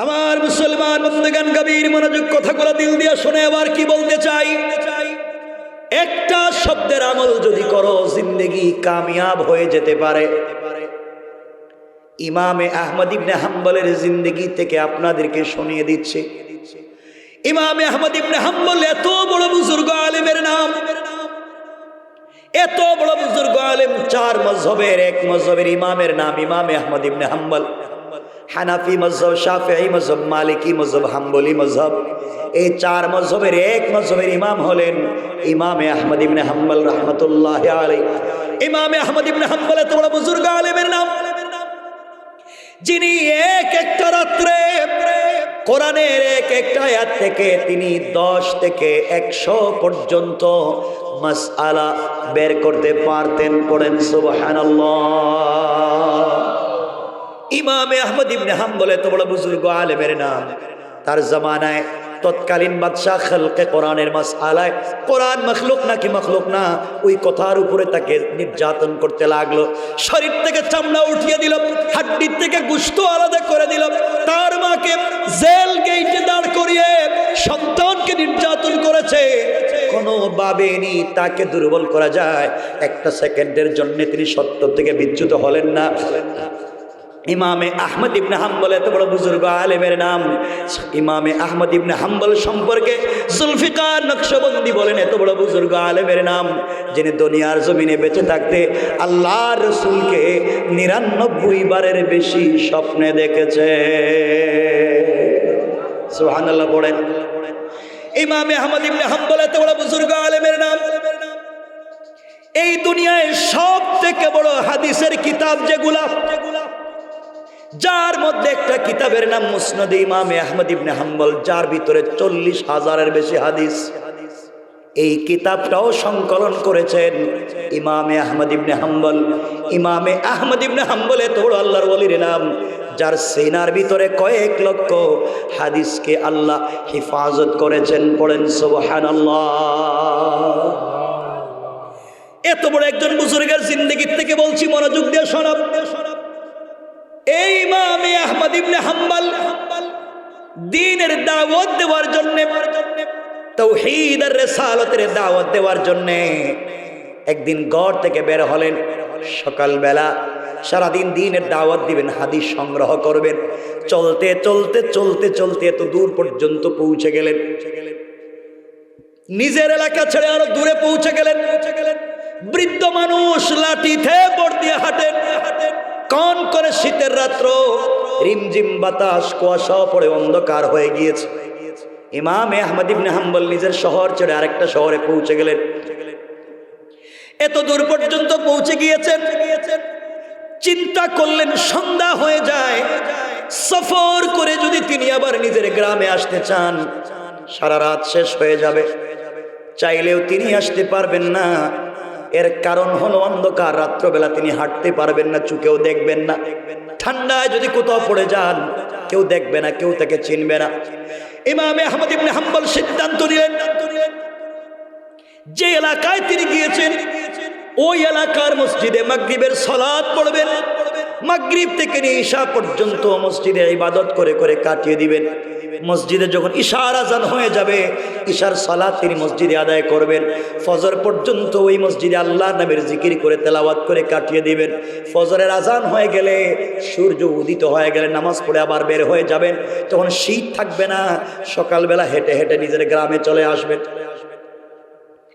আমার মুসলমান বন্ধুগণ, গভীর মনোযোগ, কথাগুলো দিল দিয়ে শুনে আবার কি বলতে চাই। একটা শব্দের আমল যদি করো, জিন্দেগি কামিয়াব হয়ে যেতে পারে। ইমামে আহমদ ইবনে হাম্বলের জিন্দেগি থেকে আপনাদেরকে শুনিয়ে দিচ্ছে। ইমামে আহমদ ইবনে হাম্বল এত বড় বুজুর্গ আলেমের নাম, এত বড় বুজুর্গ আলেম, চার মযহবের এক মযহবের ইমামের নাম ইমামে আহমদ ইবনে হাম্বল। হানাফি মযহব, শাফিঈ মযহব, মালিকি মযহব, হাম্বলি মযহব, এই চার মযহবের এক মযহবের ইমাম হলেন ইমামে আহমদ ইবনে হাম্বল রাহমাতুল্লাহি আলাইহি। ইমামে আহমদ ইবনে হাম্বল এত বড় বুজুর্গ আলেমের নাম, যিনি এক একটা রাত্রে কোরআনের এক একটা আয়াত থেকে তিনি 10 থেকে 100 পর্যন্ত মাসআলা বের করতে পারতেন। পড়েন সুবহানাল্লাহ। ইমামে আহমদ ইবনে হাম্বল এত বড় বুজুর্গ আলেমের নাম, তার জামানায় তৎকালীন বাদশাহ খালকে কোরআনের মাসআলায় কোরআন মখলুক নাকি মখলুক না, ওই কথার উপরে তাকে নির্যাতন করতে লাগলো। শরীর থেকে চামড়া উঠিয়ে দিল, হাড্ডির থেকে গোশত আলাদা করে দিল, তার মাকে জেল গেটে দাঁড় করিয়ে সন্তানকে নির্যাতন করেছে। কোনোভাবেই তাকে দুর্বল করা যায়, একটা সেকেন্ডের জন্য তিনি সত্য থেকে বিচ্যুত হলেন না। ইমামে আহমদ ইবনে হাম্বল এত বড় বুজুর্গ আলেমের নাম। ইমামে আহমদ ইবনে হাম্বল সম্পর্কে জুলফিকার নকশবন্দি বলেন এত বড় বুজুর্গ আলেমের নাম, যিনি দুনিয়ার জমিনে বেঁচে থাকতে আল্লাহর রাসূলকে 99 বারের বেশি স্বপ্নে দেখেছে। সুবহানাল্লাহ পড়েন। ইমামে আহমদ ইবনে হাম্বল এত বড় বুজুর্গ আলেমের নাম। এই দুনিয়ায় সব থেকে বড় হাদিসের কিতাব যেগুলা, যার মধ্যে একটা কিতাবের নাম মুসনাদে ইমামে আহমদ ইবনে হাম্বল, যার ভিতরে 40,000-এর বেশি হাদিস। এই কিতাবটাও সংকলন করেছেন ইমামে আহমদ ইবনে হাম্বল। ইমামে আহমদ ইবনে হাম্বল এত বড় আল্লাহর ওলির নাম, যার সিনার ভিতরে কয়েক লক্ষ হাদিসকে আল্লাহ হেফাজত করেছেন। পড়েন সুবহানাল্লাহ। এত বড় একজন বুজুর্গের জিন্দেগি থেকে বলছি, মনোযোগ দিয়ে শোনাব। এই ইমামে আহমদ ইবনে হাম্বল দ্বীনের দাওয়াত দেওয়ার জন্য, তাওহীদ আর রিসালাতের দাওয়াত দেওয়ার জন্য একদিন ঘর থেকে বের হলেন। সকালবেলা সারাদিন দ্বীনের দাওয়াত দিবেন, হাদিস সংগ্রহ করবেন। চলতে চলতে চলতে চলতে এত দূর পর্যন্ত পৌঁছে গেলেন। নিজের এলাকা ছেড়ে আরো দূরে পৌঁছে গেলেন। বৃদ্ধ মানুষ লাঠিতে ভর দিয়ে হাঁটেন। কোন করে শীতের রাত্র, রিমঝিম বাতাস, কুয়াশা পড়ে অন্ধকার হয়ে গিয়েছে। ইমামে আহমদ ইবনে হাম্বল নিজের শহর ছেড়ে আরেকটা শহরে পৌঁছে গেলেন। এত দূর পর্যন্ত পৌঁছে গিয়েছেন, চিন্তা করলেন সন্ধ্যা হয়ে যায়, সফর করে যদি তিনি আবার নিজের গ্রামে আসতে চান, সারা রাত শেষ হয়ে যাবে। চাইলেও তিনি আসতে পারবেন না। এর কারণ হলো অন্ধকার, রাত্রবেলা তিনি হাঁটতে পারবেন না, চোখেও দেখবেন না। ঠান্ডায় যদি কোথাও পড়ে যান, কেউ দেখবে না, কেউ তাকে চিনবে না। ইমামে আহমদ ইবনে হাম্বল সিদ্ধান্ত নিলেন, যে এলাকায় তিনি গিয়েছেন ওই এলাকার মসজিদে মাগরিবের সালাত পড়বেন। মাগরিব থেকে নিয়ে ঈশা পর্যন্ত মসজিদে ইবাদত করে করে কাটিয়ে দিবেন। মসজিদে যখন ঈশার আজান হয়ে যাবে, ঈশার সালাত তিনি মসজিদে আদায় করবেন। ফজর পর্যন্ত ওই মসজিদে আল্লাহর নামের জিকির করে তেলাওয়াত করে কাটিয়ে দিবেন। ফজরের আজান হয়ে গেলে, সূর্য উদিত হয়ে গেলে নামাজ পড়ে আবার বের হয়ে যাবেন। তখন শীত থাকবে না, সকালবেলা হেঁটে হেঁটে নিজের গ্রামে চলে আসবেন।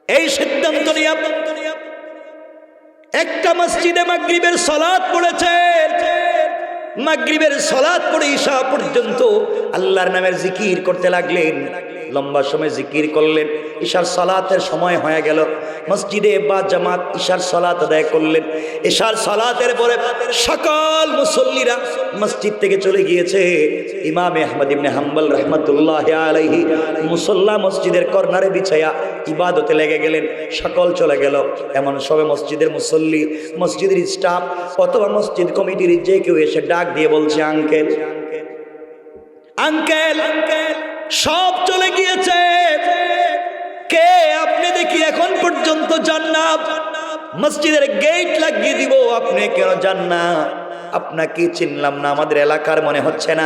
এই সিদ্ধান্ত নিয়ে একটা মসজিদে মাগরিবের সালাত পড়েছেন। মাগরিবের সালাত পড়ে ঈশা পর্যন্ত আল্লাহর নামের জিকির করতে লাগলেন। লম্বা সময় জিকির করলেন। ঈশার সালাতের সময় হয়ে গেল। মসজিদে বা জামাত ঈশার সালাত আদায় করলেন। ঈশার সালাতের পরে সকল মুসল্লিরা মসজিদ থেকে চলে গিয়েছে। ইমামে আহমদ ইবনে হাম্বল রাহমাতুল্লাহি আলাইহি মুসল্লা মসজিদের কর্নারে বিছায়া ইবাদতে লেগে গেলেন। সকল চলে গেল। এমন সবে মসজিদের মুসল্লি, মসজিদের স্টাফ অথবা মসজিদ কমিটির যে কেউ এসে ডাক দিয়ে বলছে, আঙ্কেল আঙ্কেল সব চলে গিয়েছে, কে আপনি দেখি এখন পর্যন্ত যান না। মসজিদের গেট লাগিয়ে দিব, আপনি কেন যান না? আপনাকে চিনলাম না, আমাদের এলাকার মনে হচ্ছে না।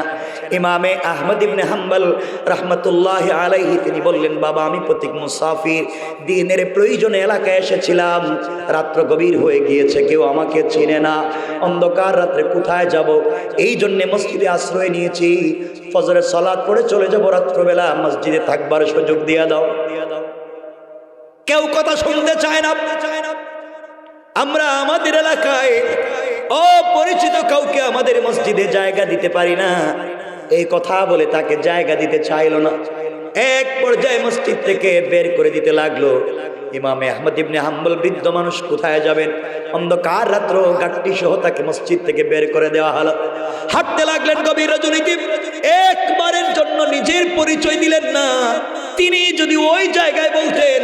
ইমামে আহমদ ইবনে হাম্বল রাহমাতুল্লাহি আলাইহি তিনি বললেন, বাবা আমি পথিক মুসাফির, দিনের প্রয়োজনে এলাকায় এসেছিলাম, রাত্র গভীর হয়ে গিয়েছে, কেউ আমাকে চেনে না, অন্ধকার রাত্রে কোথায় যাব, এই জন্যে মসজিদে আশ্রয় নিয়েছি, ফজরের সালাত পড়ে চলে যাব, রাত্রবেলা মসজিদে থাকবার সুযোগ দিয়ে দাও। কেউ কথা শুনতে চায় না। আমরা আমাদের এলাকায় অপরিচিত কাউকে আমাদের মসজিদে জায়গা দিতে পারি না, এই কথা বলে তাকে জায়গা দিতে চাইল না। এক পর্যায়ে মসজিদ থেকে বের করে দিতে লাগলো। ইমামে আহমদ ইবনে হাম্বল বৃদ্ধ মানুষ কোথায় যাবেন, অন্ধকার রাত্র গাট্টি সহ তাকে মসজিদ থেকে বের করে দেওয়া হলো। হাঁটতে লাগলেন গভীর রজনীতে, একবারের জন্য নিজের পরিচয় দিলেন না। তিনি যদি ওই জায়গায় বলতেন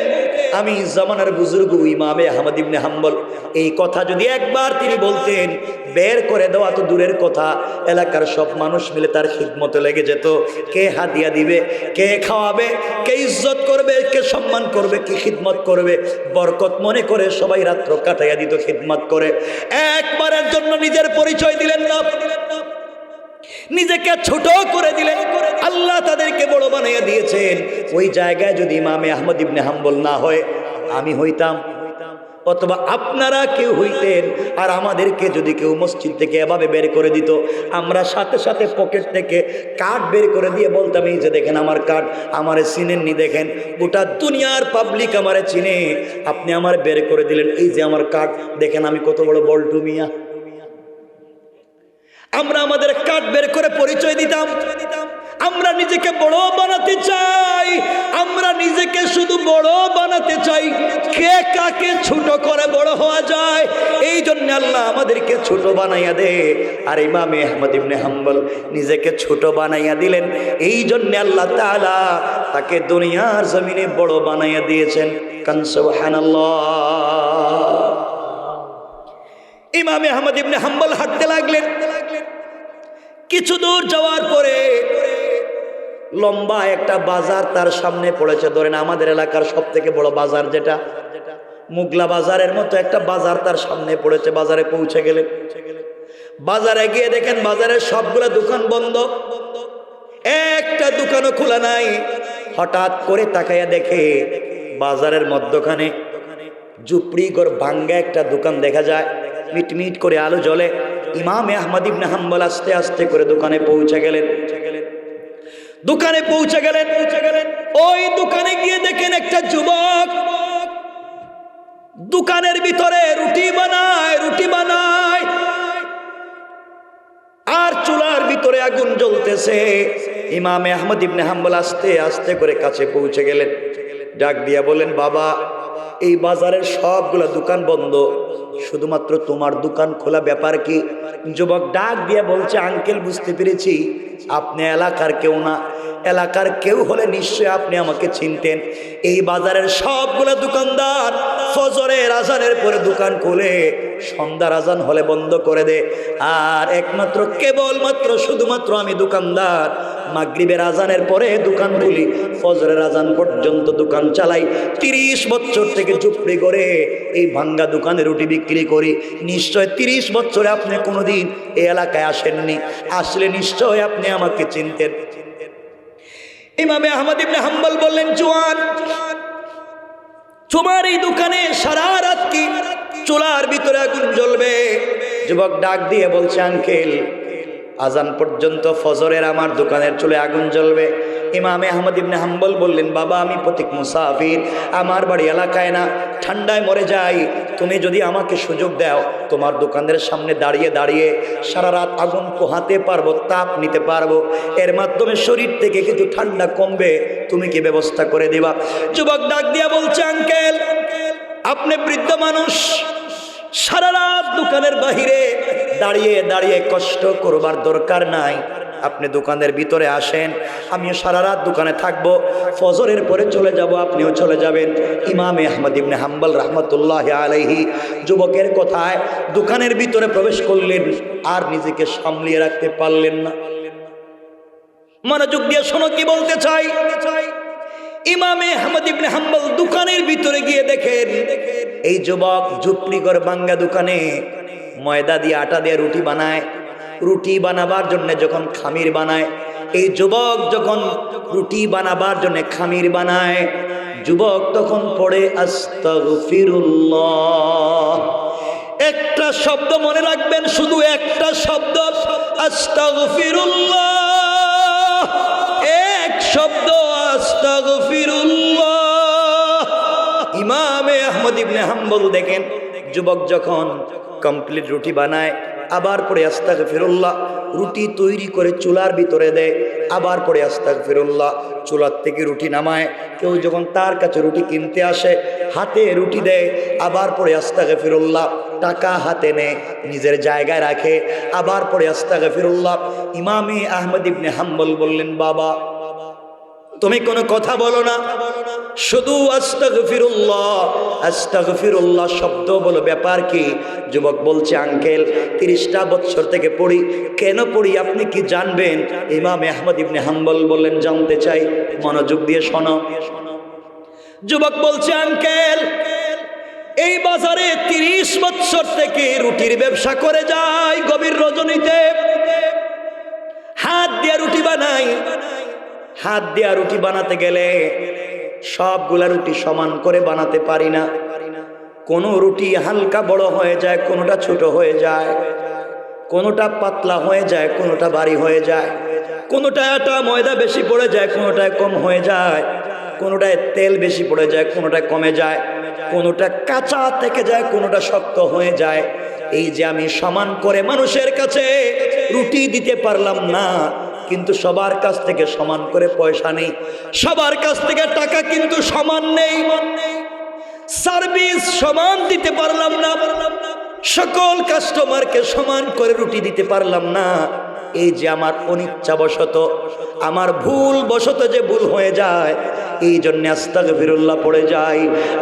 আমি জামানার বুজুর্গ ইমামে আহমদ ইবনে হাম্বল, এই কথা যদি একবার তিনি বলতেন, বের করে দেওয়া তো দূরের কথা, এলাকার সব মানুষ মিলে তার খিদমতে লেগে যেত। কে হাদিয়া দিবে, কে খাওয়াবে, কে ইজ্জত করবে, কে সম্মান করবে, কে খিদমত করবে, বরকত মনে করে সবাই রাত্র কাটাইয়া দিত খিদমত করে। একবারের জন্য নিজের পরিচয় দিলেন না, নিজেকে ছোট করে দিলেন। আল্লাহ তাদেরকে বড় বানাইয়া দিয়েছেন। ওই জায়গায় যদি ইমামে আহমদ ইবনে হাম্বল না হয়, আমি হইতাম, অথবা আপনারা কেউ হইতেন, আর আমাদেরকে যদি কেউ মসজিদ থেকে এভাবে বের করে দিত, আমরা সাথে সাথে পকেট থেকে কার্ড বের করে দিয়ে বলতাম, এই যে দেখেন আমার কার্ড, আমারে চিনেননি, দেখেন গোটা দুনিয়ার পাবলিক আমারে চিনে, আপনি আমার বের করে দিলেন, এই যে আমার কার্ড, দেখেন আমি কত বড় বল্টু মিয়া। আমরা আমাদের কার্ড বের করে পরিচয় দিতাম। আমরা নিজেকে বড় বানাতে চাই, আমরা নিজেকে শুধু বড় বানাতে চাই, কে কাকে ছোট করে বড় হওয়া যায়, এই জন্য আল্লাহ আমাদেরকে ছোট বানাইয়া দে। আর ইমামে আহমদ ইবনে হাম্বল নিজেকে ছোট বানাইয়া দিলেন, এই জন্য আল্লাহ তাআলা তাকে দুনিয়ার জমিনে বড় বানাইয়া দিয়েছেন। কান সুবহানাল্লাহ। ইমামে আহমদ ইবনে হাম্বল হাঁটতে লাগলেন। কিছু দূর যাওয়ার পরে লম্বা একটা বাজার তার সামনে পড়েছে। ধরেন আমাদের এলাকার সব থেকে বড় বাজার যেটা মুগলা বাজারের মতো একটা বাজার তার সামনে পড়েছে। বাজারে পৌঁছে গেলেন। বাজারে গিয়ে দেখেন বাজারের সবগুলা দোকান বন্ধ, একটা দোকানও খোলা নাই। হঠাৎ করে তাকাইয়া দেখে বাজারের মধ্যখানে ঝুপড়ি ঘর ভাঙ্গা একটা দোকান দেখা যায়, মিটমিট করে আলো জ্বলে। ইমামে আহমদ ইবনে হাম্বল আস্তে আস্তে করে দোকানে পৌঁছে গেলেন। দোকানে পৌঁছে গেলেন। ওই দোকানে গিয়ে দেখেন একটা যুবক দোকানের ভিতরে রুটি বানায় আর চুলার ভিতরে আগুন জ্বলতেছে। ইমামে আহমদ ইবনে হাম্বল আস্তে আস্তে করে কাছে পৌঁছে গেলেন। ডাক দিয়া বলেন, বাবা এই বাজারের সবগুলা দোকান বন্ধ, শুধুমাত্র তোমার দোকান খোলা, ব্যাপার কি? যুবক ডাক দিয়া বলছে, আঙ্কেল বুঝতে পেরেছি, আপনি এলাকার কেউ না, এলাকার কেউ হলে নিশ্চয় আপনি আমাকে চিনতেন। এই বাজারের সবগুলা দোকানদার ফজরের আজানের পরে দোকান খুলে সন্ধ্যার আজান হলে বন্ধ করে দে, আর একমাত্র কেবলমাত্র শুধুমাত্র আমি দোকানদার মাগরিবের আজানের পরে দোকান খুলি, ফজরের আজান পর্যন্ত দোকান চালাই। 30 বছর থেকে ঝুপড়ি করে এই ভাঙ্গা দোকানে রুটি বিক্রি করি। নিশ্চয় 30 বছরে আপনি কোনোদিন এই এলাকায় আসেননি, আসলে নিশ্চয় আপনি আমাকে চিনতেন। ইমামে আহমদ ইবনে হাম্বল বললেন, জওয়ান, তোমার এই দোকানে সারা রাত কি চুলার ভিতরে আগুন জ্বলবে? যুবক ডাক দিয়ে বলছে, আঙ্কেল আজান পর্যন্ত ফজরের আমার দোকানের চুলে আগুন জ্বলবে। ইমামে আহমদ ইবনে হাম্বল বললেন, বাবা আমি পথিক মুসাফির, আমার বাড়ি এলাকায় না, ঠান্ডায় মরে যাই, তুমি যদি আমাকে সুযোগ দাও তোমার দোকানের সামনে দাঁড়িয়ে দাঁড়িয়ে সারা রাত আগুন পোহাতে পারবো, তাপ নিতে পারবো, এর মাধ্যমে শরীর থেকে কিছু ঠান্ডা কমবে, তুমি কি ব্যবস্থা করে দিবা? যুবক ডাক দিয়া বলছে, আঙ্কেল আপনি বৃদ্ধ মানুষ, সারা রাত দোকানের বাহিরে দাঁড়িয়ে দাঁড়িয়ে কষ্ট করবার দরকার নাই, আপনি দোকানের ভিতরে আসেন, আমিও সারা রাত দোকানে থাকবো, ফজরের পরে চলে যাব, আপনিও চলে যাবেন। ইমামে আহমদ ইবনে হাম্বল রাহমাতুল্লাহি আলাইহি যুবকের কথায় দোকানের ভিতরে প্রবেশ করলেন, আর নিজেকে সামলিয়ে রাখতে পারলেন না। মনোযোগ দিয়ে শোনো কি বলতে চাই। ইমামে আহমদ ইবনে হাম্বল দোকানের ভিতরে গিয়ে দেখেন এই যুবক ঝুপড়িঘর ভাঙ্গা দোকানে ময়দা দিয়ে আটা দিয়ে রুটি বানায়। রুটি বানাবার জন্য যখন খামির বানায়, এই যুবক যখন রুটি বানাবার জন্য খামির বানায়, যুবক তখন পড়ে আস্তাগফিরুল্লাহ। একটা শব্দ মনে রাখবেন, শুধু একটা শব্দ, আস্তাগফিরুল্লাহ। এক শব্দ, আস্তাগফিরুল্লাহ। ইমামে আহমদ ইবনে হাম্বল দেখেন, যুবক যখন কমপ্লিট রুটি বানায়, আবার পরে আস্তাগফিরুল্লাহ, রুটি তৈরি করে চুলার ভিতরে দেয়, আবার পরে আস্তাগফিরুল্লাহ, চুলার থেকে রুটি নামায়। কেউ যখন তার কাছে রুটি কিনতে আসে, হাতে রুটি দেয়, আবার পরে আস্তাগফিরুল্লাহ, টাকা হাতে নেয়, নিজের জায়গায় রাখে, আবার পরে আস্তাগফিরুল্লাহ। ইমামে আহমদ ইবনে হাম্বল বললেন, বাবা তুমি কোনো কথা বলো না, শুধু আস্তাগফিরুল্লাহ আস্তাগফিরুল্লাহ শব্দ বলো, ব্যাপার কি? যুবক বলছে, আঙ্কেল 30টা বছর থেকে পড়ি। কেন পড়ি আপনি কি জানবেন? ইমামে আহমদ ইবনে হাম্বল বললেন, জানতে চাই, মনোযোগ দিয়ে শোনো। যুবক বলছে, আঙ্কেল এই বাজারে 30 বছর থেকে রুটির ব্যবসা করে যায়। গভীর রজনীতে হাত দিয়ে রুটি বানাই। হাত দিয়ে রুটি বানাতে গেলে সবগুলা রুটি সমান করে বানাতে পারি না। কোনো রুটি হালকা বড় হয়ে যায়, কোনোটা ছোট হয়ে যায়, কোনোটা পাতলা হয়ে যায়, কোনোটা ভারী হয়ে যায়, কোনোটায় আটা ময়দা বেশি পড়ে যায়, কোনোটায় কম হয়ে যায়, কোনোটায় তেল বেশি পড়ে যায়, কোনোটায় কমে যায়, কোনোটা কাঁচা থেকে যায়, কোনোটা শক্ত হয়ে যায়। এই যে আমি সমান করে মানুষের কাছে রুটি দিতে পারলাম না, কিন্তু সবার কাছ থেকে সমান করে পয়সা নেই, সবার কাছ থেকে টাকা কিন্তু সমান নেই, সার্ভিস সমান দিতে পারলাম না, সকল কাস্টমারকে সমান করে রুটি দিতে পারলাম না। এই যে আমার অনিচ্ছাবশত, আমার ভুল বশত যে ভুল হয়ে যায়, এই জন্য আস্তাগফিরুল্লাহ পড়ে যাই,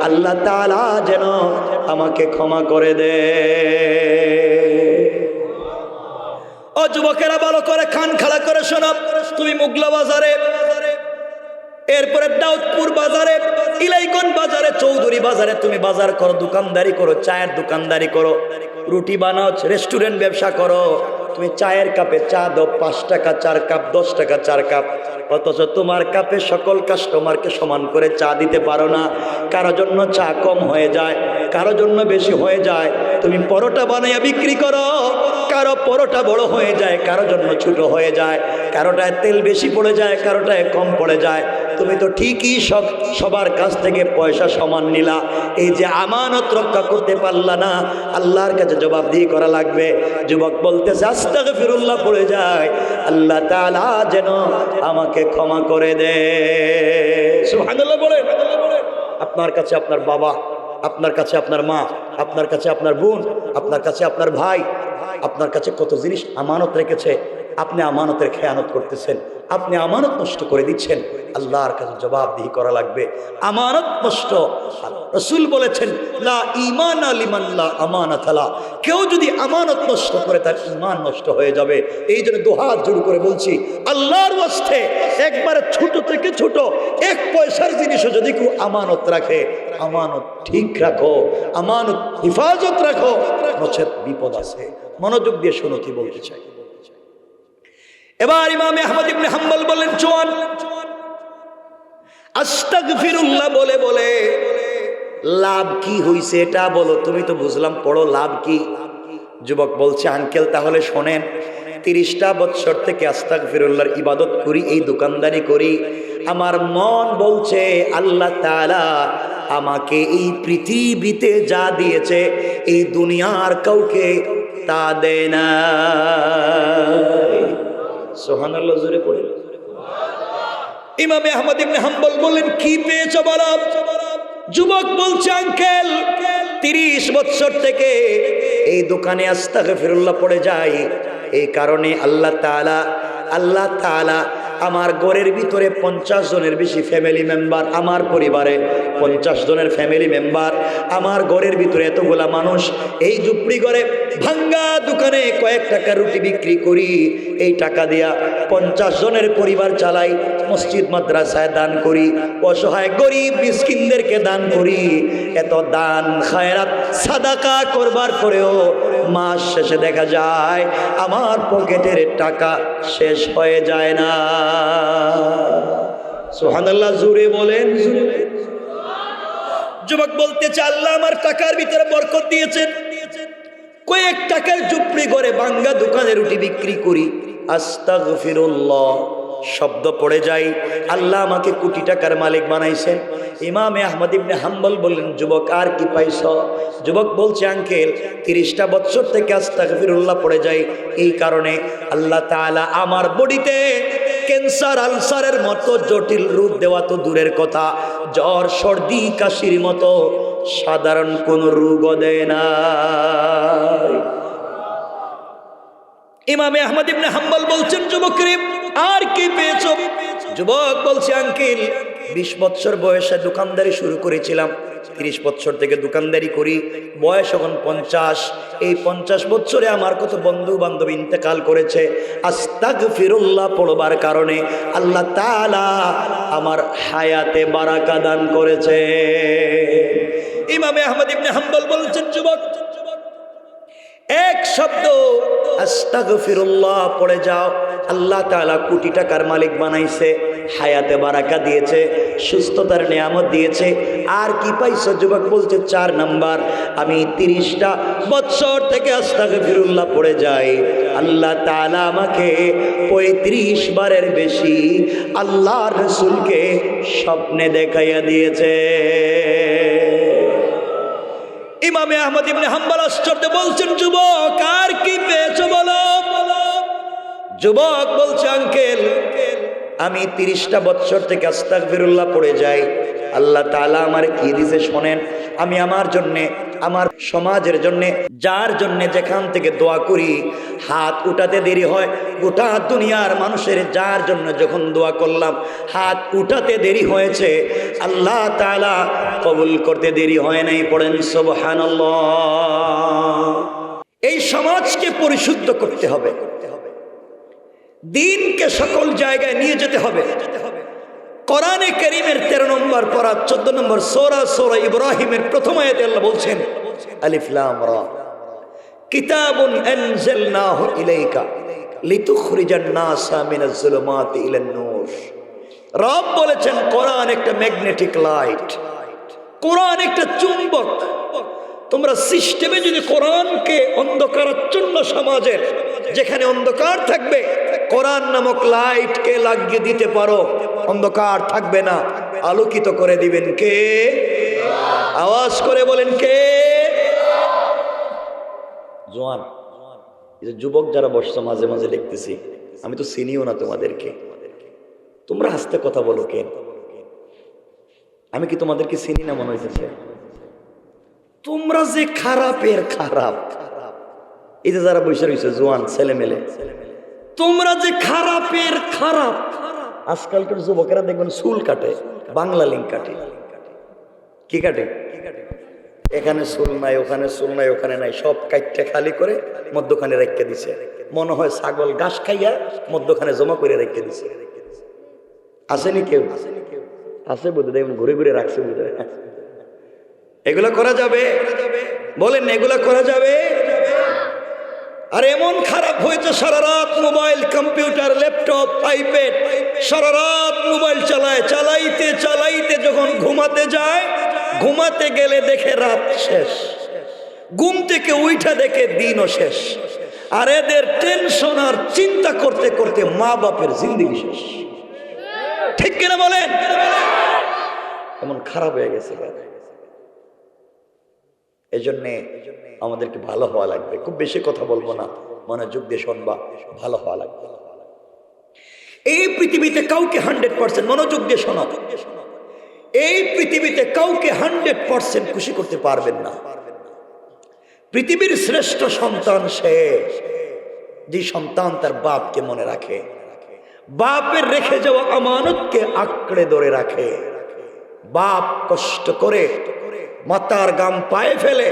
আল্লাহ তাআলা যেন আমাকে ক্ষমা করে দে। ও যুবকেরা, ভালো করে কান খাড়া করে শোনো। তুমি মুগলা বাজারে, এরপরে দাউদপুর বাজারে, ইলাইগঞ্জ বাজারে, চৌধুরী বাজারে তুমি বাজার করো, দোকানদারি করো, চায়ের দোকানদারি করো, রুটি বানাও, রেস্টুরেন্ট ব্যবসা করো। তুমি চায়ের কাপে চা দাও 5 টাকা 4 কাপ, 10 টাকা 4 কাপ, অথচ তোমার কাপে সকল কাস্টমারকে সমান করে চা দিতে পারো না। কারো জন্য চা কম হয়ে যায়, কারো জন্য বেশি হয়ে যায়। তুমি পরোটা বানাইয়া বিক্রি করো, কারো পরোটা বড় হয়ে যায়, কারো জন্য ছোট হয়ে যায়, কারোটায় তেল বেশি পড়ে যায়, কারোটায় কম পড়ে যায়। তুমি তো ঠিকই সবার কাছ থেকে পয়সা সমান নিলা, এই যে আমানত রক্ষা করতে পারলা না, আল্লাহর কাছে জবাবদিহি করা লাগবে। যুবক বলতেছে, আস্তাগফিরুল্লাহ পড়ে যায়, আল্লাহ তাআলা যেন আমাকে ক্ষমা করে দে। সুবহানাল্লাহ বলে। আপনার কাছে আপনার বাবা, আপনার কাছে আপনার মা, আপনার কাছে আপনার বোন, আপনার কাছে আপনার ভাই, আপনার কাছে কত জিনিস আমানত রেখেছে, আপনি আমানতের খেয়ানত করতেছেন, আপনি আমানত নষ্ট করে দিচ্ছেন, আল্লাহর কাছে জবাবদিহি করা লাগবে। আমানত নষ্ট, রাসূল বলেছেন, লা ঈমানা লিমান লা আমানাতা লা, কেউ যদি আমানত নষ্ট করে তার ঈমান নষ্ট হয়ে যাবে। এই জন্য দুহাত জোড় করে বলছি, আল্লাহর ওয়াস্তে একবারে ছোট থেকে ছোট 1 পয়সার জিনিসও যদি কেউ আমানত রাখে, আমানত ঠিক রাখো, আমানত হিফাজত রাখো, নচেত বিপদ আছে। মনোযোগ দিয়ে শোনো কি বলতে চাই। এবার ইমাম আহমদ ইবনে হাম্বল বলেন, চুয়ান আস্তাগফিরুল্লাহ বলে বলে লাভ কি হইছে এটা বলো। তুমি তো বুঝলাম, পড়ো, লাভ কি? যুবক বলছে, আঙ্কেল তাহলে শোনেন, 30টা বছর থেকে আস্তাগফিরুল্লাহর ইবাদত করি, এই দোকানদারি করি, আমার মন বলছে আল্লাহ তাআলা আমাকে এই পৃথিবীতে যা দিয়েছে এই দুনিয়ার কাউকে তা দেয় না। সুবহানাল্লাহ জোরে পড়ে। ইমাম আহমদ ইবনে হাম্বল বললেন, কি পেয়েছো বলো? যুবক বলছে, আঙ্কেল 30 বছর থেকে এই দোকানে আস্তাগফিরুল্লাহ পড়ে যায়, এই কারণে আল্লাহ তাআলা আমার ঘরের ভিতরে 50 জনের বেশি ফ্যামিলি মেম্বার, আমার পরিবারে 50 জনের ফ্যামিলি মেম্বার, আমার ঘরের ভিতরে এতগুলা মানুষ, এই ঝুপড়ি ঘরে ভাঙ্গা দোকানে কয়েক টাকা রুটি বিক্রি করি, এই টাকা দিয়া 50 জনের পরিবার চালাই, মসজিদ মাদ্রাসায় দান করি, অসহায় গরিব মিসকিনদেরকে দান করি। এত দান খায়রাত সাদাকা করবার পরেও মাস শেষে দেখা যায় আমার পকেটের টাকা শেষ হয়ে যায় না। সুবহানাল্লাহ, জোরে বলেন। যুবক বলতেছে, আল্লাহ আমার টাকার ভিতরে বরকত দিয়েছেন, কয়েক টাকার ঝুপড়ি করে ভাঙ্গা দোকানে রুটি বিক্রি করি, আস্তাগফিরুল্লাহ শব্দ পড়ে যায়, আল্লাহ আমাকে কোটি টাকার মালিক বানাইছেন। ইমামে আহমদ ইবনে হাম্বল বললেন, যুবক আর কি পাইছ? যুবক বলছে, আঙ্কেল 30টা বছর থেকে আস্তাগফিরুল্লাহ পড়ে যায়, এই কারণে আল্লাহ তাআলা আমার বডিতে ক্যান্সার আলসারের মতো জটিল রূপ দেওয়া তো দূরের কথা, জ্বর সর্দি কাশির মতো সাধারণ কোন রোগও দেয় না। ইমামে আহমদ ইবনে হাম্বল বলছেন, যুবক রে আর কি পেয়েছো? যুবক বলছে, আঙ্কেল 20 বছর বয়সে দোকানদারি শুরু করেছিলাম, 30 বছর থেকে দোকানদারি করি, বয়স এখন 50। এই 50 বছরে আমার কত বন্ধু বান্ধব ইন্তেকাল করেছে, আস্তাগফিরুল্লাহ পড়বার কারণে আল্লাহ তাআলা আমার হায়াতে বারাকা দান করেছে। ইমামে আহমদ ইবনে হাম্বল বলছেন, যুবক এক শব্দ আস্তাগফিরুল্লাহ পড়ে যাও, আল্লাহ তাআলা কোটি টাকার মালিক বানাইছে, হায়াতে বারাকা দিয়েছে, সুস্থতার নিয়ামত দিয়েছে। আর কি পাইছো? যুবক বলছে, 4 নাম্বার, আমি 30টা বছর থেকে আস্তাগফিরুল্লাহ পড়ে যাই, আল্লাহ তাআলা আমাকে 35 বারের বেশি আল্লাহর রাসূলকে স্বপ্নে দেখাইয়া দিয়েছে। ইমামে আহমদ ইবনে হাম্বল আশ্চর্য বলছেন, যুবক আর কি পেয়েছো বলো? যুবক বলছে, আঙ্কেল আমি 30টা বছর থেকে আস্তাগফিরুল্লাহ পড়ে যাই, আল্লাহ তাআলা আমার কি দিয়েছে শোনেন। আমি আমার জন্যে, আমার সমাজের জন্যে, যার জন্যে যেখান থেকে দোয়া করি হাত উঠাতে দেরি হয়, গোটা দুনিয়ার মানুষের যার জন্য যখন দোয়া করলাম হাত উঠাতে দেরি হয়েছে, আল্লাহ তাআলা কবুল করতে দেরি হয় নাই। পড়েন সুবহানাল্লাহ। এই সমাজকে পরিশুদ্ধ করতে হবে, দ্বীনকে সকল জায়গায় নিয়ে যেতে হবে। কোরআনে কারীমের 13 নম্বর পারা 14 নম্বর সূরা ইব্রাহিমের প্রথম আয়াতে আল্লাহ বলছেন, আলিফ লাম রা কিতাবুন আনজালনাহু ইলাইকা লিতুখরিজান নাসা মিনাজ যুলুমাতি ইলান নূর। রব বলেছেন, কোরআন একটা ম্যাগনেটিক লাইট, কোরআন একটা চুম্বক। তোমরা সিস্টেমে যদি কোরআনকে অন্ধকারাচ্ছন্ন সমাজের যেখানে অন্ধকার থাকবে, কোরআন নামক লাইটকে লাগিয়ে দিতে পারো, অন্ধকার থাকবে না, আলোকিত করে দিবেন কে? আওয়াজ করে বলেন কে? জওয়ান, এই যে যুবক যারা বসছো মাঝে মাঝে দেখতেছি, আমি তো চিনিও না তোমাদেরকে, তোমরা হাসতে কথা বলো কেন? আমি কি তোমাদেরকে চিনি না মনে হইতেছে? তোমরা যে খারাপের খারাপ, এই যে যারা বসে রয়েছে জোয়ান ছেলে মেলে, তোমরা যে খারাপের খারাপ। আজকালকার যুবকেরা দেখবেন চুল কাটে, বাংলা লিঙ্ক কাটে। কি কাটে? এখানে চুল নাই, ওখানে চুল নাই, ওখানে নাই, সব কাটতে খালি করে মধ্যখানে রেখে দিছে। মনে হয় ছাগল ঘাস খাইয়া মধ্যখানে জমা করে রেখে দিছে। আসেনি কেউ? আছে বুঝে, দেখবেন ঘুরে ঘুরে রাখছে বুঝে। এগুলো করা যাবে? বলেন এগুলো করা যাবে? আর এমন খারাপ হয়েছে, সারা রাত মোবাইল, কম্পিউটার, ল্যাপটপ, আইপ্যাড, সারা রাত মোবাইল চালায়, চালাইতে চালাইতে যখন ঘুমাতে যায়, ঘুমাতে গেলে দেখে রাত শেষ, ঘুম থেকে উঠা দেখে দিনও শেষ। আর এদের টেনশন আর চিন্তা করতে করতে মা বাপের জিন্দেগি শেষ। ঠিক কিনা বলেন? এমন খারাপ হয়ে গেছে। এজন্যে আমাদেরকে ভালো হওয়া লাগবে। খুব বেশি কথা বলবো না, মনোযোগ দিয়ে শুনবা, ভালো হওয়া লাগবে। এই পৃথিবীতে কাউকে 100%, মনোযোগ দিয়ে শোনো, এই পৃথিবীতে কাউকে 100% খুশি করতে পারবেন না। পৃথিবীর শ্রেষ্ঠ সন্তান সে যে সন্তান তার বাপকে মনে রাখে, বাপের রেখে যাওয়া আমানতকে আঁকড়ে ধরে রাখে। বাপ কষ্ট করে মাথার গাম পায়ে ফেলে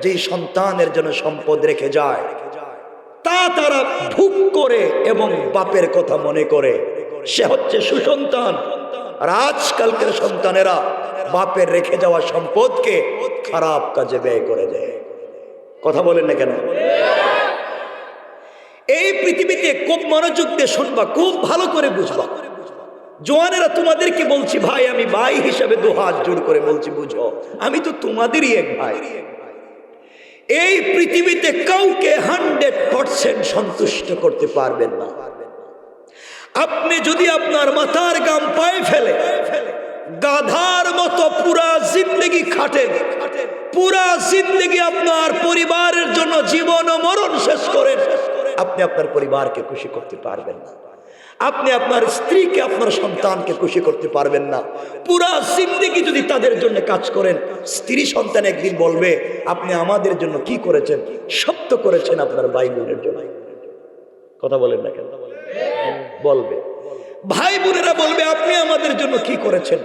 যেই সন্তানের জন্য সম্পদ রেখে যায় তা তারা ভোগ করে এবং বাপের কথা মনে করে সে হচ্ছে সুসন্তান। আর আজকালকার সন্তানেরা বাপের রেখে যাওয়া সম্পদকে খারাপ কাজে ব্যয় করে দেয়। কথা বলেন না কেন? এই পৃথিবীতে খুব মনোযোগ দিয়ে শুনবা, খুব ভালো করে বুঝবা। জওয়ানেরা তোমাদেরকে বলছি ভাই, আমি ভাই হিসাবে দু হাত জোড় করে বলছি, বুঝো আমি তো তোমাদেরই এক ভাই। এই পৃথিবীতে কাউকে 100% সন্তুষ্ট করতে পারবেন না। আপনি যদি আপনার মাথার গাম পায়ে ফেলে গাধার মতো পুরা জিন্দগি খাটেন, পুরা জিন্দগি আপনার পরিবারের জন্য জীবন ও মরণ শেষ করেন, আপনি আপনার পরিবারকে খুশি করতে পারবেন না। আপনি আপনার স্ত্রীকে, আপনার সন্তানকে খুশি করতে পারবেন না। পুরা জিন্দগি যদি তাদের জন্য কাজ করেন, স্ত্রী সন্তান একদিন বলবে আপনি আমাদের জন্য কি করেছেন? সব তো করেছেন আপনার ভাই বোনের জন্য। কথা বলেন না কেন? বলবে। ভাই বোনেরা বলবে আপনি আমাদের জন্য কি করেছেন?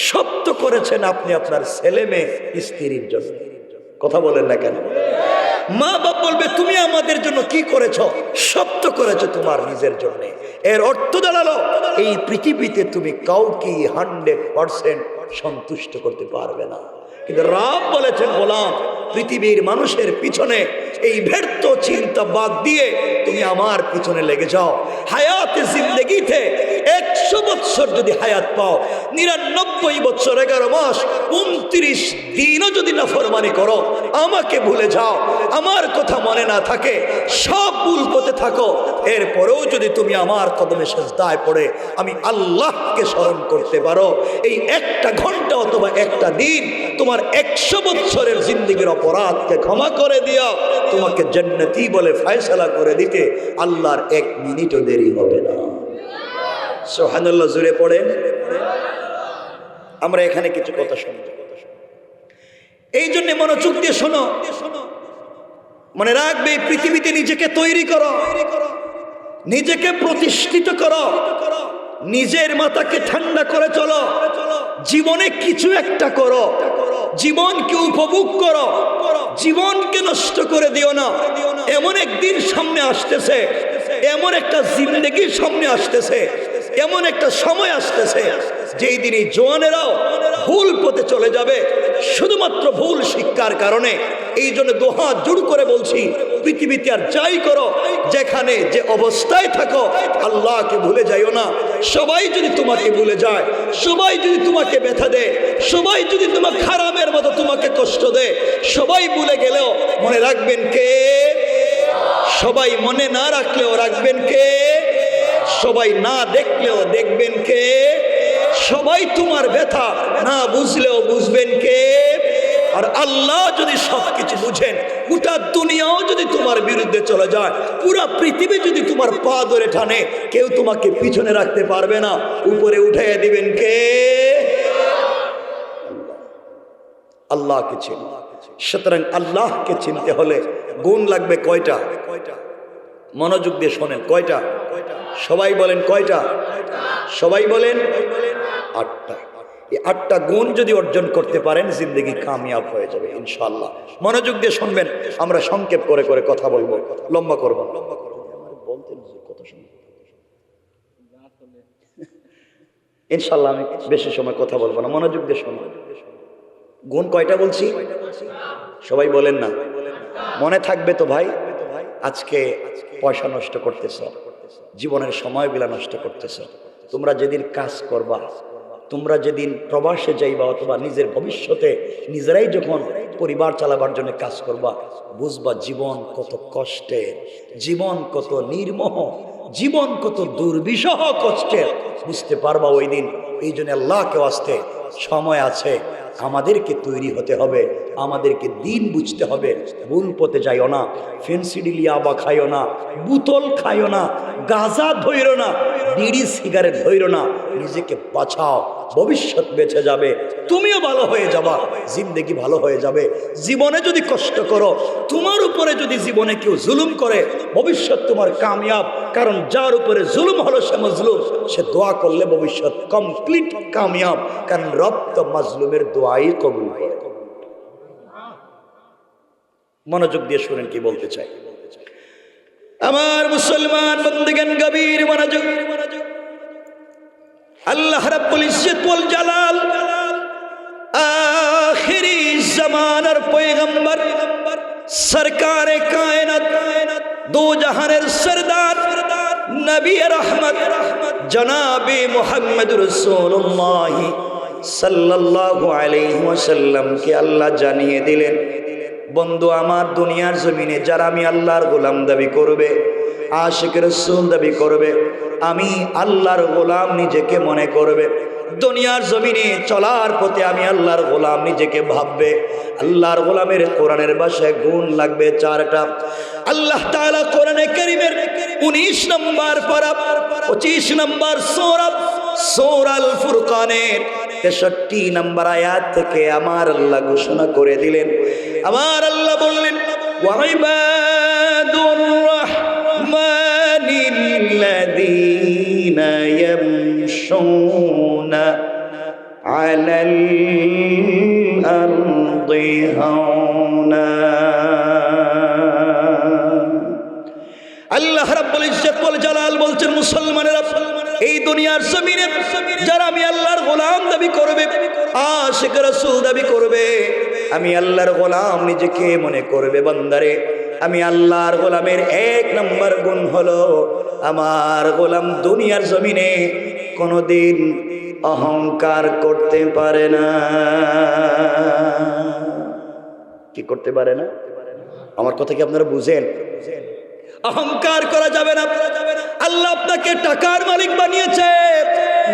সব তো করেছেন আপনি আপনার ছেলে মেয়ে স্ত্রীর জন্য। কথা বলেন না কেন? মা বাপ বলবে তুমি আমাদের জন্য কি করেছ? সব তো করেছো তোমার নিজের জন্য। এর অর্থ দাঁড়ালো এই পৃথিবীতে তুমি কাউকে 100% সন্তুষ্ট করতে পারবে না। কিন্তু রব বলেছেন গোলাম, পৃথিবীর মানুষের পিছনে এই ব্যর্থ চিন্তা বাদ দিয়ে তুমি আমার পিছনে লেগে যাও। হায়াতে জিন্দেগিতে 100 বছর যদি হায়াত পাও, 99 বছর 11 মাস 29 দিনও যদি নাফরমানি করো, আমাকে ভুলে যাও, আমার কথা মনে না থাকে, সব ভুল পথে থাকো, এরপরেও যদি তুমি আমার কদমে সিজদায় পড়ে আমি আল্লাহকে স্মরণ করতে পারো, এই একটা ঘন্টা অথবা একটা দিন তোমার 100 বছরের জিন্দেগির অপরাধকে ক্ষমা করে দিও। তোমাকে জান্নাতি বলে ফয়সালা করে দিতে আল্লাহর 1 মিনিটও দেরি হবে না। সুবহানাল্লাহ, জোরে পড়েন। আমরা এখানে কিছু কথা শুনবো, এই জন্য মনোযোগ দিয়ে শোনো। মনে রাখবে পৃথিবীতে নিজেকে তৈরি করো, নিজেকে প্রতিষ্ঠিত করো, নিজের মাথাকে ঠান্ডা করে চলো, জীবনে কিছু একটা করো, জীবনকে উপভোগ করো, জীবনকে নষ্ট করে দিও না। এমন একদিন সামনে আসতেছে, এমন একটা জিন্দেগির সামনে আসতেছে, এমন একটা সময় আসতেছে যেই দিনই জওয়ানেরাও ভুল পথে চলে যাবে শুধুমাত্র ভুল শিক্ষার কারণে। এই জন্য দুহাত জোড় করে বলছি, পৃথিবীতে আর যাই করো, যেখানে যে অবস্থায় থাকো, আল্লাহকে ভুলে যাইও না। সবাই যদি তোমাকে ভুলে যায়, সবাই যদি তোমাকে ব্যথা দেয়, সবাই যদি তোমাকে খারাপের মতো তোমাকে কষ্ট দেয়, সবাই ভুলে গেলেও মনে রাখবেন কে? সবাই মনে না রাখলেও রাখবেন কে? সবাই না দেখলেও দেখবেন কে? সবাই তোমার ব্যথা না বুঝলেও বুঝবেন কে? আর আল্লাহ যদি সবকিছু বুঝেন, গোটা দুনিয়াও যদি তোমার বিরুদ্ধে চলে যায়, পুরো পৃথিবী যদি তোমার পা ধরে টানে, কেউ তোমাকে পিছনে রাখতে পারবে না। উপরে উঠাইয়া দিবেন কে? আল্লাহকে চিন। সুতরাং আল্লাহকে চিনতে হলে গুণ লাগবে কয়টা? মনোযোগ দিয়ে শোনেন, কয়টা? সবাই বলেন কয়টা? সবাই বলেন 8টা। এই 8টা গুণ যদি অর্জন করতে পারেন, জিন্দেগি কামিয়াব হয়ে যাবে ইনশাআল্লাহ। মনোযোগ দিয়ে শুনবেন, আমরা সংক্ষেপ করে করে কথা বলবো, লম্বা করবো না। ইনশাআল্লাহ আমি বেশি সময় কথা বলবো না, মনোযোগ দিয়ে শুনবেন। গুণ কয়টা বলছি? সবাই বলেন না, মনে থাকবে তো ভাই? আজকে পয়সা নষ্ট করতেছ, জীবনের সময়গুলা নষ্ট করতেছ। তোমরা যেদিন কাজ করবা, তোমরা যেদিন প্রবাসে যাইবা অথবা নিজের ভবিষ্যতে নিজেরাই যখন পরিবার চালাবার জন্য কাজ করবা, বুঝবা জীবন কত কষ্টের, জীবন কত নির্মোহ, জীবন কত দুর্বিষহ কষ্টের, বুঝতে পারবা ওই দিন। এই জন্য আল্লাহকে আসতে সময় আছে, আমাদেরকে তৈরি হতে হবে, আমাদেরকে দিন বুঝতে হবে। ভুল পথে যাইও না, ফেন্সিডিল ইয়াবা খাইও না, বোতল খাইও না, গাঁজা ধইরো না, বিড়ি সিগারেট ধইরো না। নিজেকে বাঁচাও, ভবিষ্যৎ বেঁচে যাবে, তুমিও ভালো হয়ে যাবা, জিন্দেগি ভালো হয়ে যাবে। জীবনে যদি কষ্ট করো, তোমার উপরে যদি জীবনে কেউ জুলুম করে, ভবিষ্যৎ তোমার কামিয়াব। কারণ যার উপরে জুলুম হলো সে মজলুম, সে দোয়া করলে ভবিষ্যৎ কমপ্লিট কামিয়াব। কারণ রব তো মাজলুমের দোয়াই কবুল করে। মনোযোগ দিয়ে শুনেন কি বলতে চাই। আমার মুসলমান বন্ধুগণ, গভীর মনোযোগ। আল্লাহ রাব্বুল ইজ্জত ওয়াল জালাল আখিরি জামানার পয়গম্বর সরকারে কায়নাত দো জাহানের সরদার নবী রহমত জনাবে মুহাম্মদ রাসূলুল্লাহ সাল্লাল্লাহু আলাইহি ওয়াসাল্লাম কে আল্লাহ জানিয়ে দিলেন, বন্ধু আমার দুনিয়ার জমিনে যারা আমি আল্লাহর গোলাম দাবি করবে, আশিক রাসূল দাবি করবে, আমি আল্লাহর গোলাম নিজেকে মনে করবে, দুনিয়ার জমিনে চলার পথে আমি আল্লাহর গোলাম নিজেকে ভাববে, আল্লাহর গোলামের কোরআনের ভাষায় গুণ লাগবে চারটা। আল্লাহ তাআলা কোরআনে কারীমের 19 নম্বর পারা 25 নম্বর সূরা আল ফুরকানের 63 নম্বর আয়াত থেকে আমার আল্লাহ ঘোষণা করে দিলেন, আমার আল্লাহ বললেন, ওয়াইবাদুর রাহমানিল্লাযীনা ইয়ামশুনা আলাল আরদি হাওনা। আল্লাহ রাব্বুল ইজ্জত ওয়াল জালাল বলছেন, মুসলমানেরা এই দুনিয়ার জমিনে যারা আমি আল্লাহর গোলাম দাবি করবে, আশিক রাসূল দাবি করবে, আমি আল্লাহর গোলাম নিজেকে মনে করবে, বান্দারে আমি আল্লাহর গোলামের 1 নম্বর গুণ হলো আমার গোলাম দুনিয়ার জমিনে কোনোদিন অহংকার করতে পারে না। কি করতে পারে না? আমার কথা কি আপনারা বুঝেন? অহংকার করা যাবে না। আল্লাহ আপনাকে টাকার মালিক বানিয়েছে,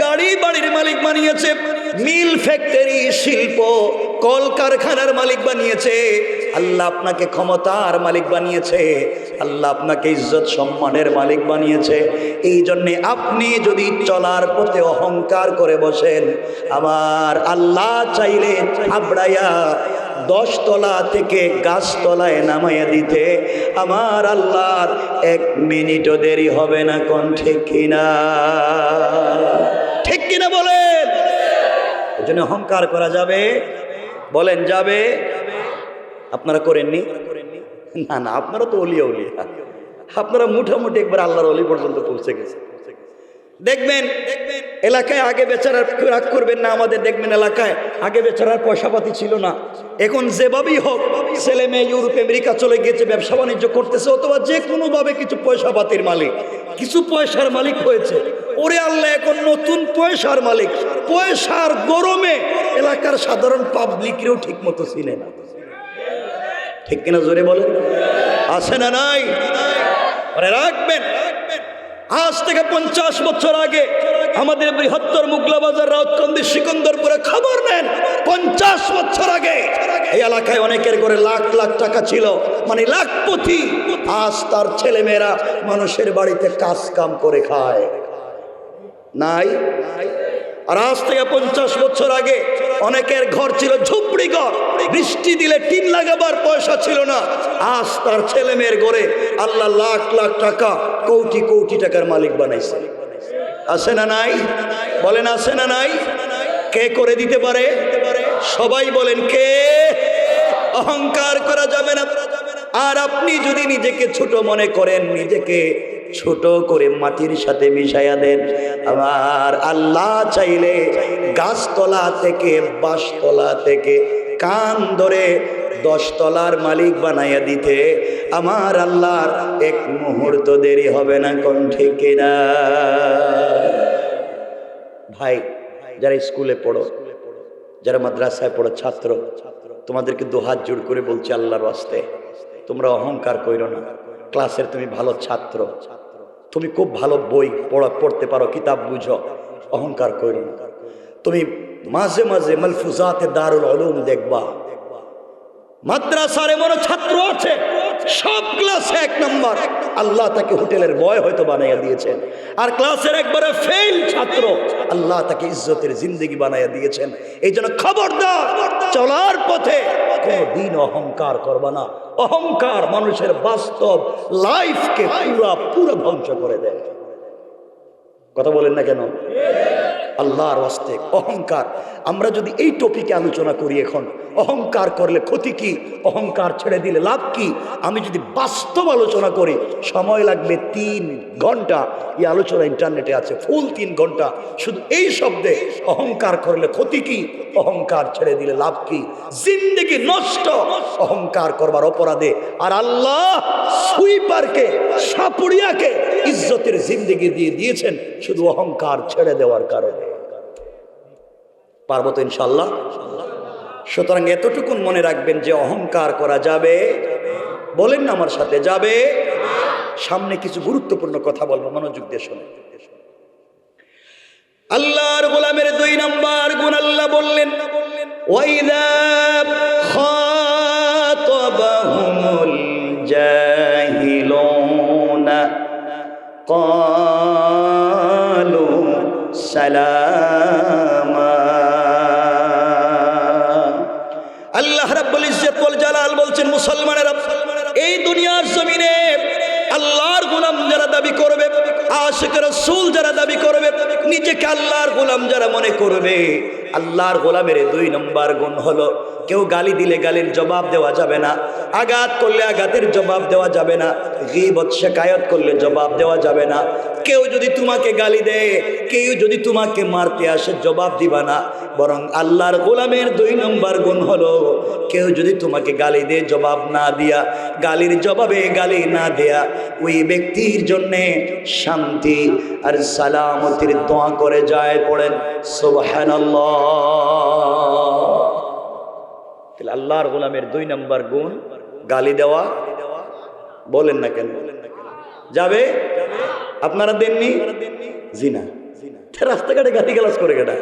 গাড়ি বাড়ির মালিক বানিয়েছে, মিল ফ্যাক্টরি শিল্প কলকারখানার মালিক বানিয়েছে, আল্লাহ আপনাকে ক্ষমতার মালিক বানিয়েছে, আল্লাহ আপনাকে ইজ্জত সম্মানের মালিক বানিয়েছে। এই জন্যে আপনি যদি চলার পথে অহংকার করে বসেন, আমার আল্লাহ চাইলে আবড়াইয়া 10 তলা থেকে গাছতলায় নামাইয়া দিতে আমার আল্লাহর 1 মিনিটও দেরি হবে না। কোন ঠিক কিনা? ঠিক কিনা বলেন? এই জন্য অহংকার করা যাবে? বলেন যাবে? আপনারা করেননি? না না, আপনারা তো অলিয়া উলিয়া, আপনারা মোটামুটি একবার আল্লাহর অলি পর্যন্ত পৌঁছে গেছে। দেখবেন এলাকায় আগে বেচারার রাগ করবেন না, আমাদের দেখবেন এলাকায় আগে বেচারার পয়সা পাতি ছিল না, এখন যেভাবেই হোক ছেলে মেয়ে ইউরোপ আমেরিকা চলে গিয়েছে, ব্যবসা বাণিজ্য করতেছে, অথবা যে কোনোভাবে কিছু পয়সা পাতির মালিক, কিছু পয়সার মালিক হয়েছে। ওরে আল্লাহ এখন নতুন পয়সার মালিক, পয়সার গরমে এলাকার সাধারণ পাবলিকরেও ঠিক মতো চিনে না। ঠিক কিনা জোরে বলেন? আছে না নাই? আরে রাখবেন, আজ থেকে 50 বছর আগে আমাদের বৃহত্তর মুগলাবাজার, রাউতকান্দি, সিকন্দরপুরে খবর নেন, 50 বছর আগে এই এলাকায় অনেকের ঘরে লাখ লাখ টাকা ছিল, মানে লাখপতি। আজ তার ছেলেমেয়েরা মানুষের বাড়িতে কাজ কাম করে খায়, নাই? আর আজ থেকে 50 বছর আগে অনেকের ঘর ছিল ঝুপড়ি ঘর, বৃষ্টি দিলে টিন লাগাবার পয়সা ছিল না। আজ তার ছেলে মেয়ের ঘরে আল্লাহ লাখ লাখ টাকা, কোটি কোটি টাকার মালিক বানাইছে। আছে না নাই? বলেন আছে না নাই? কে করে দিতে পারে? সবাই বলেন কে? অহংকার করা যাবে না। আর আপনি যদি নিজেকে ছোট মনে করেন, নিজেকে ছোট করে মাটির সাথে মিশাইয়া দেন, আমার আল্লাহ চাইলে গাছতলা থেকে বাঁশতলা থেকে কান ধরে 10 তলার মালিক বানাইয়া দিতে আমার আল্লাহর 1 মুহূর্ত দেরি হবে না। কোন ঠিক কিনা? ভাই, যারা স্কুলে পড়ো, যারা মাদ্রাসায় পড়ো, ছাত্র, তোমাদেরকে 2 হাত জোড় করে বলছি আল্লাহর ওয়াস্তে, তোমরা অহংকার কইরো না। ক্লাসের তুমি ভালো ছাত্র, তুমি খুব ভালো বই পড়তে পারো, কিতাব বুঝো, অহংকার কইরো না। তুমি মাঝে মাঝে মালফুজাতে দারুল উলুম দেখবা, মাদ্রাসার এমন ছাত্র আছে সব ক্লাসে 1 নম্বর, আল্লাহ তাকে হোটেলের বয় হয়তো বানাইয়া দিয়েছেন। আর ক্লাসের একবারে ফেল ছাত্র, আল্লাহ তাকে ইজ্জতের জিন্দেগি বানাইয়া দিয়েছেন। এই জন্য খবরদার, চলার পথে কোনদিন অহংকার করবা না। অহংকার মানুষের বাস্তব লাইফকে পুরো ধ্বংস করে দেয়। কথা বলেন না কেন? আল্লাহর ওয়াস্তে অহংকার, আমরা যদি এই টপিকে আলোচনা করি, এখন অহংকার করলে ক্ষতি কি, অহংকার ছেড়ে দিলে লাভ কি, আমি যদি বাস্তব আলোচনা করি সময় লাগবে 3 ঘন্টা। এই আলোচনা ইন্টারনেটে আছে, ফুল 3 ঘন্টা শুধু এই শব্দে অহংকার করলে ক্ষতি কি, অহংকার ছেড়ে দিলে লাভ কি, জিন্দেগি নষ্ট অহংকার করবার অপরাধে। আর আল্লাহ সুইপারকে, সাপুড়িয়াকে ইজ্জতের জিন্দেগি দিয়ে দিয়েছেন শুধু অহংকার ছেড়ে দেওয়ার কারণে। পারবো তো ইনশাল্লাহ। সুতরাং এতটুকুন মনে রাখবেন যে অহংকার করা যাবে, বলেন না আমার সাথে, যাবে। সামনে কিছু গুরুত্বপূর্ণ কথা বলবো, মনোযোগ দিয়ে শুনুন। আল্লাহর গোলামের 2 নম্বর গুণ আল্লাহ বললেন, ওয়াইদা খাতাবাহুমুল জাহিলুনা ক্বালু সালামা। আল্লাহ রাব্বুল ইজ্জত ওয়াল জালাল বলছেন, মুসলমানেরা, এই দুনিয়ার জমিনে আল্লাহর গোলাম যারা দাবি করবে, আশিক রাসূল যারা দাবি করবে, নিজেকে আল্লাহর গোলাম যারা মনে করবে, আল্লাহর গোলামের 2 নম্বর গুণ হলো, কেউ গালি দিলে গালির জবাব দেওয়া যাবে না, আঘাত করলে আঘাতের জবাব দেওয়া যাবে না, গীবত শিকায়ত করলে জবাব দেওয়া যাবে না। কেউ যদি তোমাকে গালি দেয়, কেউ যদি তোমাকে মারতে আসে, জবাব দিবা না। বরং আল্লাহর গোলামের 2 নম্বর গুণ হলো, কেউ যদি তোমাকে গালি দেয়, জবাব না দিয়া, গালির জবাবে গালি না দেয়া, ওই ব্যক্তির জন্যে শান্তি আর সালামতির দোয়া করে যায়। পড়েন সুবহানাল্লাহ। তাহলে আল্লাহর গোলামের 2 নম্বর গুণ গালি দেওয়া। বলেন না কেন যাবে? আপনারা দেননি? জিনা রাস্তাঘাটে গালি গালাজ করে গেটা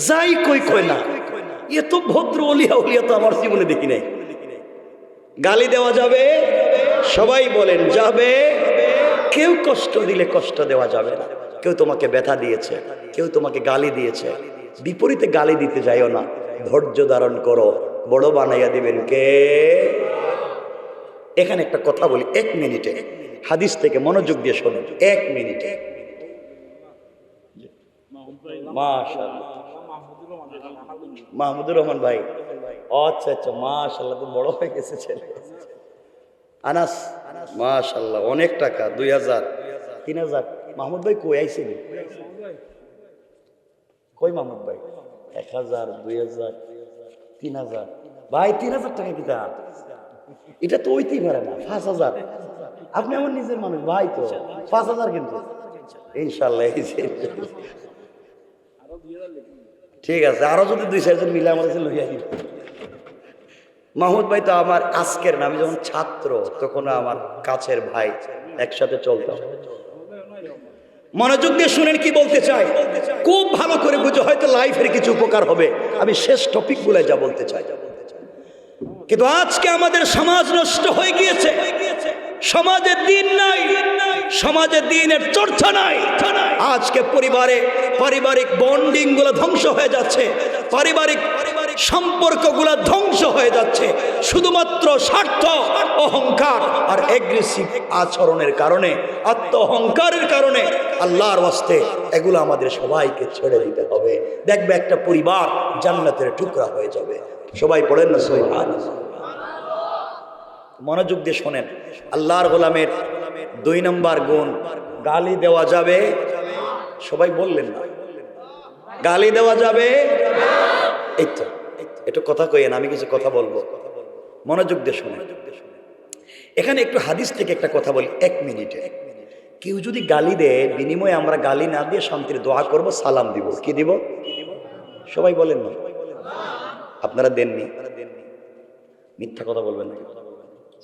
যাই কই কয় না, এ তো ভদ্র ওলিয়া, ওলিয়া তো আমার জীবনে দেখি নাই। গালি দেওয়া যাবে? সবাই বলেন যাবে। কেউ কষ্ট দিলে কষ্ট দেওয়া যাবে না। কেউ তোমাকে ব্যথা দিয়েছে, কেউ তোমাকে গালি দিয়েছে, বিপরীতে গালি দিতে যাইও না, ধৈর্য ধারণ করো, বড় বানাইয়া দিবেন কে? এখানে একটা কথা বলি 1 মিনিটে, হাদিস থেকে মনোযোগ দিয়ে শোনেন 1 মিনিটে। মাশাআল্লাহ, মাহমুদুর রহমান ভাই, আচ্ছা আচ্ছা, মাশাআল্লাহ, তো বড় হয়ে গেছে ছেলে। আনাস, মাশাআল্লাহ, অনেক টাকা, 2000 3000। মাহমুদ ভাই কই আইছেন? কই মাহমুদ ভাই? 1000 2000 3000। ভাই 3000 টাকা কিতা? এটা তো ওইতেই পারে না, 5000। আপনি আমার নিজের মানুষ ভাই, তো 5000 কিন্তু ইনশাল্লাহ। ঠিক আছে, আরো যদি 2-4 জন মিলে আমার কাছে লইয়া দিন। মাহমুদ ভাই তো আমার আজকের না, আমি যখন ছাত্র তখন আমার কাছের ভাই, একসাথে চলতাম। মনোযোগ দিয়ে শুনেন কি বলতে চাই, খুব ভালো করে বুঝে, হয়তো লাইফের কিছু উপকার হবে। আমি শেষ টপিক গুলো যা বলতে চাই। কিন্তু আজকে আমাদের সমাজ নষ্ট হয়ে গিয়েছে, সমাজে দিন নাই, সমাজে দিনের চর্চা নাই। আজকে পারিবারিক বন্ডিং গুলো ধ্বংস হয়ে যাচ্ছে, পারিবারিক সম্পর্কগুলো ধ্বংস হয়ে যাচ্ছে, শুধুমাত্র স্বার্থ, অহংকার আর এগ্রেসিভ আচরণের কারণে, আত্ম অহংকারের কারণে। আল্লাহর ওয়াস্তে এগুলো আমাদের সবাইকে ছেড়ে দিতে হবে। দেখবে একটা পরিবার জান্নাতের টুকরা হয়ে যাবে। সবাই পড়েন না সুবহানাল্লাহ। মনোযোগ দিয়ে শোনেন, আল্লাহর গোলামের 2 নম্বর গুণ গালি দেওয়া যাবে? সবাই বললেন না, গালি দেওয়া যাবে? এই তো, একটু কথা কইেন, আমি কিছু কথা বলবো, মনোযোগ দিয়ে শোনেন। এখানে একটু হাদিস থেকে একটা কথা বলি 1 মিনিটে। কেউ যদি গালি দেয়, বিনিময়ে আমরা গালি না দিয়ে শান্তির দোয়া করব, সালাম দিব। কি দিব? সবাই বলেন না, আপনারা দেননি, মিথ্যা কথা বলবেন না।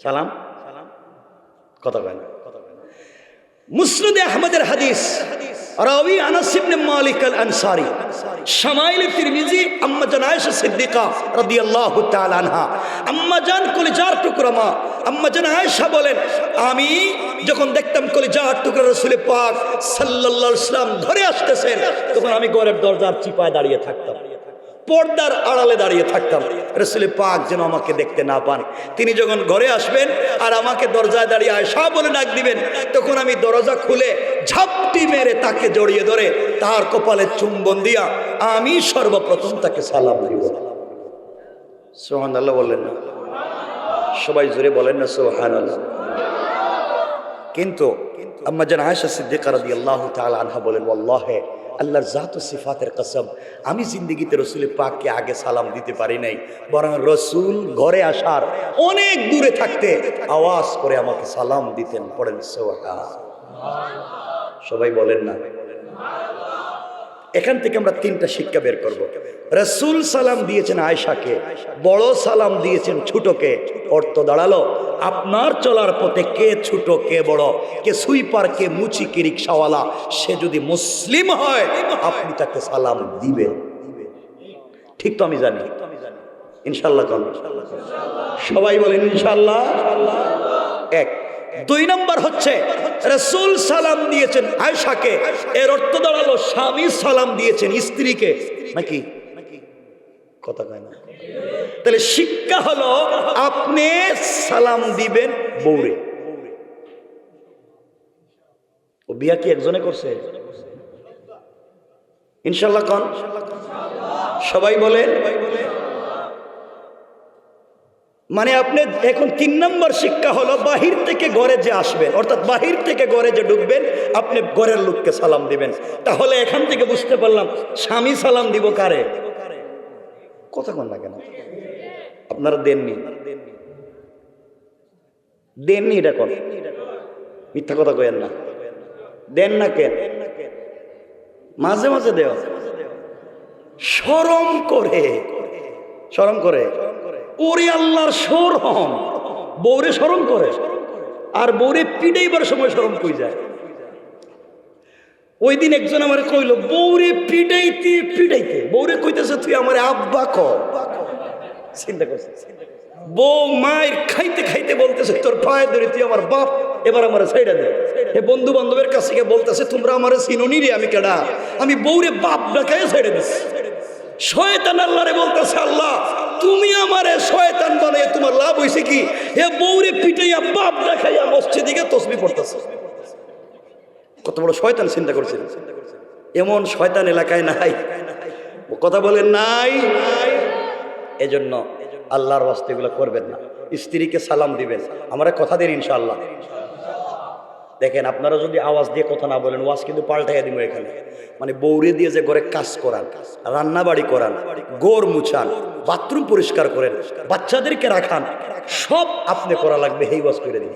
সালাম কথা বলেন। মুসনাদ আহমদের হাদিস, রাওয়ী আনাস ইবনে মালিক আল আনসারী, শামাইল তিরমিজি, আম্মা জান আয়েশা সিদ্দিকা রাদিয়াল্লাহু তাআলা আনহা, আম্মা জান কলিজার টুকরা মা, আম্মা জান আয়েশা বলেন, আমি যখন দেখতাম কলিজার টুকরা রাসূল পাক সাল্লাল্লাহু আলাইহি ওয়াসাল্লাম ধরে আসতেছেন, তখন আমি ঘরের দরজার চিপায় দাঁড়িয়ে থাকতাম। পর্দার আড়ালে দাঁড়িয়ে থাকতাম, রাসূল পাক যেন আমাকে দেখতে না পান। তিনি যখন ঘরে আসবেন আর আমাকে দরজায় দাঁড়িয়ে আয়েশা বলে ডাক দিবেন, তখন আমি দরজা খুলে ঝাপটি মেরে তাকে জড়িয়ে ধরে তার কপালে চুম্বন দিয়া আমি সর্বপ্রথম তাকে সালাম দিব। সুবহানাল্লাহ বললেন না? সবাই জোরে বলেন না সুবহানাল্লাহ। কিন্তু আম্মা জান আয়েশা সিদ্দিকা রাদিয়াল্লাহু তাআলা আনহা বলেন, ওয়াল্লাহি আল্লাহর জাত ও সিফাতের কসম, আমি জিন্দেগিতে রাসূল পাককে আগে সালাম দিতে পারি নাই, বরং রাসূল ঘরে আসার অনেক দূরে থাকতে আওয়াজ করে আমাকে সালাম দিতেন। পড়েন সুবহানাল্লাহ। সবাই বলেন না? এখান থেকে আমরা তিনটা শিক্ষা বের করব। রাসূল সালাম দিয়েছেন আয়েশাকে, বড় সালাম দিয়েছেন ছোটকে। অর্থ দাঁড়ালো, আপনার চলার পথে কে ছোট কে বড়, কে সুইপার কে মুচি কে রিক্সাওয়ালা, সে যদি মুসলিম হয় আপনি তাকে সালাম দিবেন। ঠিক তো? আমি জানি ইনশাআল্লাহ। সবাই বলেন ইনশাআল্লাহ। এক। দুই নম্বর হচ্ছে রাসূল সালাম দিয়েছেন আয়েশাকে, এর অর্থ দাঁড়ালো স্বামী সালাম দিয়েছেন স্ত্রীকে। নাকি কথা কয় না? তাহলে শিক্ষা হলো আপনি সালাম দিবেন বউরে। ও বিয়া কি একজনে করছে? ইনশাআল্লাহ কোন? সবাই বলেন। মানে আপনি এখন 3 নম্বর শিক্ষা হলো বাহির থেকে ঘরে যে আসবেন, অর্থাৎ বাহির থেকে ঘরে যে ঢুকবেন আপনি ঘরের লোককে সালাম দিবেন। তাহলে এখান থেকে বুঝতে পারলাম স্বামী সালাম দিব কারে? কথা কোন না কেন? আপনারা দেননি দেননি এটা কোন? মিথ্যা কথা কইেন না। দেন না কেন? মাঝে মাঝে দেও, শরম করে। শরম করে? ওরে আল্লাহর শরম, বউরে শরম করে। আর বউরে পিটাইবার সময় শরম কই যায়। ওই দিন একজন আমারে কইল, বউরে পিটাইতে পিটাইতে বউরে কইতেছে তুই আমারে আব্বা ক। চিন্তা করছে, বউ মায়ের খাইতে খাইতে বলতেছে তোর পায়ে ধরে তুই আমার বাপ, এবার আমার ছাইড়া দে। এ বন্ধু বান্ধবের কাছে গিয়ে বলতেছে তোমরা আমারে চিনোনি রে, আমি কেডা? আমি বউরে বাপ ডাকায় ছাইড়া দিছি। শয়তান আল্লাহরে বলতেছে, আল্লাহ তুমি আমারে শয়তান বানাইয়া তোমার লাভ হইছে কি? এ বউরে পিটাইয়া বাপ দেখাইয়া মসজিদে গিয়ে তাসবিহ পড়তেছে। কত বড় শয়তান চিন্তা করছেন? এমন শয়তান এলাকায় নাই। কথা বলেন নাই? এজন্য আল্লাহর ওয়াস্তে এগুলো করবেন না। স্ত্রীকে সালাম দিবেন। আমরা কথা দিন ইনশাআল্লাহ। দেখেন আপনারা যদি আওয়াজ দিয়ে কথা না বলেন, ওয়াজ কিন্তু পাল্টাইয়া দিব এখানে। মানে বউরে দিয়ে যে ঘরে কাজ করান, রান্না বাড়ি করান, গোর মুছান, বাথরুম পরিষ্কার করেন, বাচ্চাদেরকে রাখান, সব আপনি করা লাগবে। এই ওয়াজ করে দিন।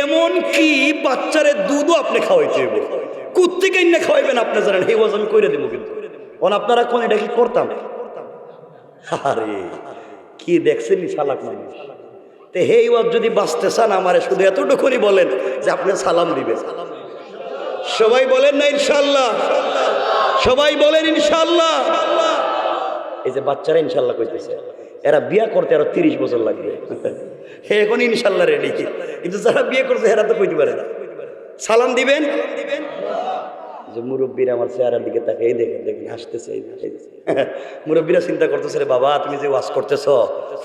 এমন কি বাচ্চারে দুধও আপনি খাওয়াইতে হবে। কুত্তিকে না খাওয়াইবেন আপনি জানেন। এই ওয়াজ আমি করে দেবো। কিন্তু আপনারা কোন এটা কি করতাম? আরে কি দেখছেন শালাক মানুষ। তে হেই ওয়াজ যদি বাঁচতে চান আমারে শুধু এতটুকুনি বলেন যে আপনি সালাম দিবেন। সবাই বলেন না ইনশাআল্লাহ? সবাই বলেন ইনশাআল্লাহ। এই যে বাচ্চারা ইনশাআল্লাহ কইতেছে, এরা বিয়া করতে আরো 30 বছর লাগবে। এখন ইনশাআল্লাহ রেডি, কিন্তু যারা বিয়ে করছে এরা তো কইতে পারে না। সালাম দিবেন। যে মুরব্বীরা আমার চেহারার দিকে তাকে এই দেখেন, দেখেন হাসতেছে। মুরব্বীরা চিন্তা করতেছে, রে বাবা তুমি যে ওয়াজ করতেছ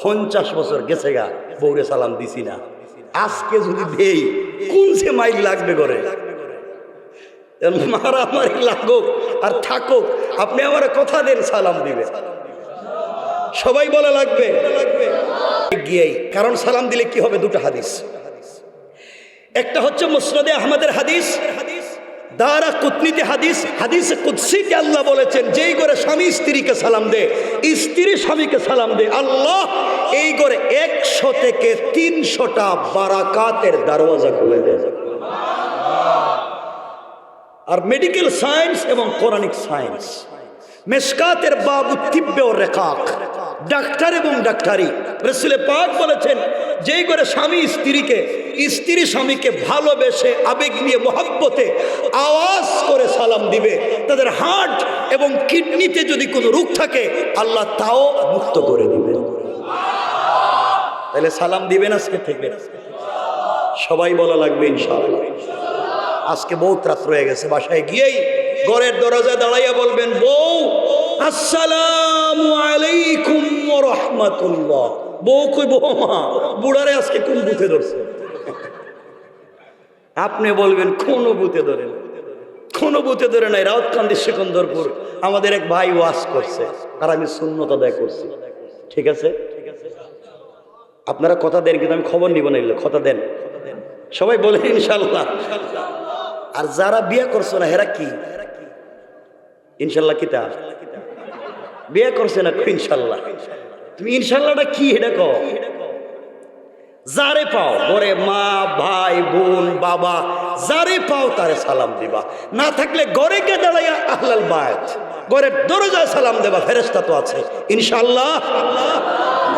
50 বছর গেছে গা, বউরে সালাম দিছি না। আজকে যদি দেই কোন সে মাইল লাগবে করে? মারামারি লাগুক আর থাকুক, আপনি আমার কথা দেন সালাম দিবে। সবাই বলা লাগবে গিয়েই। কারণ সালাম দিলে কি হবে? দুটো হাদিস। একটা হচ্ছে মুসনাদে আহমদের হাদিস, দারা কুতনিতে হাদিস, হাদিসে কুদসিতে আল্লাহ বলেছেন যেই ঘরে স্বামী স্ত্রীকে সালাম দে, স্ত্রী স্বামীকে সালাম দে, আল্লাহ এই ঘরে 100 থেকে 300টা বারাকাতের দরওয়াজা খুলে দেয়। আর মেডিকেল সায়েন্স এবং কোরআনিক সায়েন্স, মেশকাতের বাবু তিব্বে ও রেকাক, ডাক্তার এবং ডাক্তারি। রাসূল পাক বলেছেন যেই করে স্বামী স্ত্রীকে, স্ত্রী স্বামীকে ভালোবেসে আবেগ নিয়ে মহব্বতে আওয়াজ করে সালাম দিবে, তাদের হার্ট এবং কিডনিতে যদি কোনো রোগ থাকে আল্লাহ তাও মুক্ত করে দিবেন। তাহলে সালাম দিবেন আজকে থেকে। সবাই বলা লাগবে ইনশাআল্লাহ। আজকে বহুত রাত রয়ে গেছে, বাসায় গিয়েই ঘরের দরজায় দাঁড়াইয়া বলবেন, বউ আসসালামু আলাইকুম ওয়া রাহমাতুল্লাহ। বউ কই বৌমা বুড়ারে আজকে কোন বুথে ধরছে? আপনি বলবেন কোন বুথে ধরেন? কোন বুথে ধরে নাই। রাউতকান্দি সিকন্দরপুর আমাদের এক ভাই ওয়াজ করছে, আর আমি সুন্নত আদায় করছি। ঠিক আছে, আপনারা কথা দেন, কিন্তু আমি খবর নিব না। কথা দেন, সবাই বলেন ইনশাল্লাহ। আর যারা বিয়ে করছো না হেরা কি ইনশাল্লাহ? কিতা বিয়ে করছে না ইনশাল্লাহ? তুমি ইনশাল্লাহটা কি এটা কও? যারে পাও ঘরে মা ভাই বোন বাবা যারে পাও তারে সালাম দিবা। না থাকলে ঘরে কে দাঁড়াইয়া আহলাল বাইত ঘরের দরজায় সালাম দেবা, ফেরেশতা তো আছে ইনশাআল্লাহ।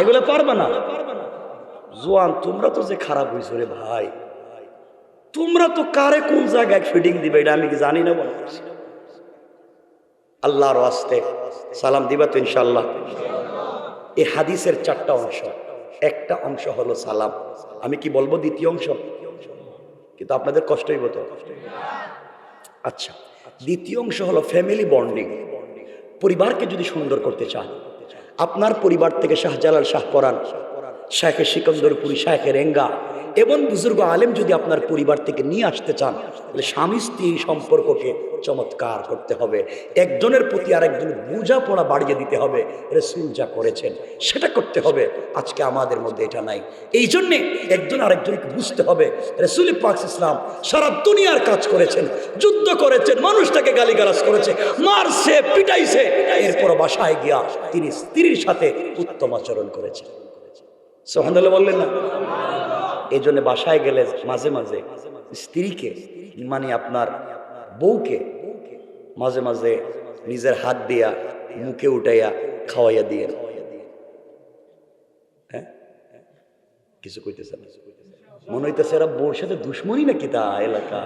এগুলো পারবে না? জোয়ান তোমরা তো যে খারাপ হইছো রে ভাই, তোমরা তো কারে কোন জায়গায় ফিডিং দিবে এটা আমি কি জানি না। বল আল্লাহর ওয়াস্তে সালাম দিবা তো ইনশাআল্লাহ। এই হাদিসের 4টা অংশ, একটা অংশ হলো সালাম। আমি কি বলবো দ্বিতীয় অংশ, কিন্তু আপনাদের কষ্ট হইব তো। আচ্ছা, দ্বিতীয় অংশ হলো ফ্যামিলি বন্ডিং। পরিবারকে যদি সুন্দর করতে চান, আপনার পরিবার থেকে শাহজালাল, শাহ পরান, শাহেখে সিকন্দরপুরি, শাহেখে রেঙ্গা এবং বুজুর্গ আলেম যদি আপনার পরিবার থেকে নিয়ে আসতে চান, তাহলে স্বামী স্ত্রী সম্পর্ককে চমৎকার করতে হবে। একজনের প্রতি আরেকজন বোঝাপড়া বাড়িয়ে দিতে হবে। রাসূল যা করেছেন সেটা করতে হবে। আজকে আমাদের মধ্যে এটা নাই। এই জন্যে একজন আরেকজনকে বুঝতে হবে। রাসূল পাক ইসলাম সারা দুনিয়ার কাজ করেছেন, যুদ্ধ করেছেন, মানুষটাকে গালিগালাজ করেছে, মারছে, পিটাইছে, এরপর বাসায় গিয়া তিনি স্ত্রীর সাথে উত্তম আচরণ করেছেন। সুবহানাল্লাহ বললেন না? এই জন্য বাসায় গেলে মাঝে মাঝে স্ত্রীকে, মানে আপনার বউকে মাঝে মাঝে নিজের হাত দিয়া মুখে উঠাইয়া খাওয়াইয়া দিয়ে। হ্যাঁ, কিছু কইতেছে না? মনে হইতেছে এরা বউর সাথে দুশ্মনী নাকি? তা এলাকা,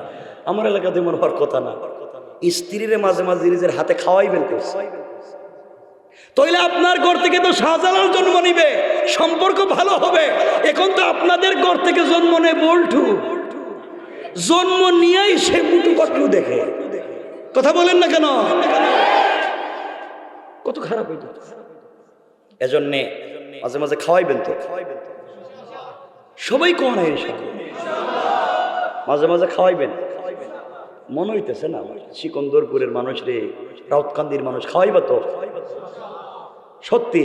আমার এলাকাতে মনে হওয়ার কথা না। স্ত্রীরে মাঝে মাঝে নিজের হাতে খাওয়াইবেন করছে। তাইলে আপনার ঘর থেকে তো শাহজালাল জন্ম নিবে, সম্পর্ক ভালো হবে। এখন তো আপনাদের ঘর থেকে জন্ম নেয় বল্টু, জন্ম নিয়েই সে মুটু পাটলু দেখে। কথা বলেন না কেন? কত খারাপ হইতো। এজন্যে মাঝে মাঝে খাওয়াইবেন তো, সবাই কোন মাঝে মাঝে খাওয়াইবেন। মনে হইতেছে না আমার সিকন্দরপুরের মানুষ রে, রাউতকান্দির মানুষ খাওয়াইবা তো? সত্যি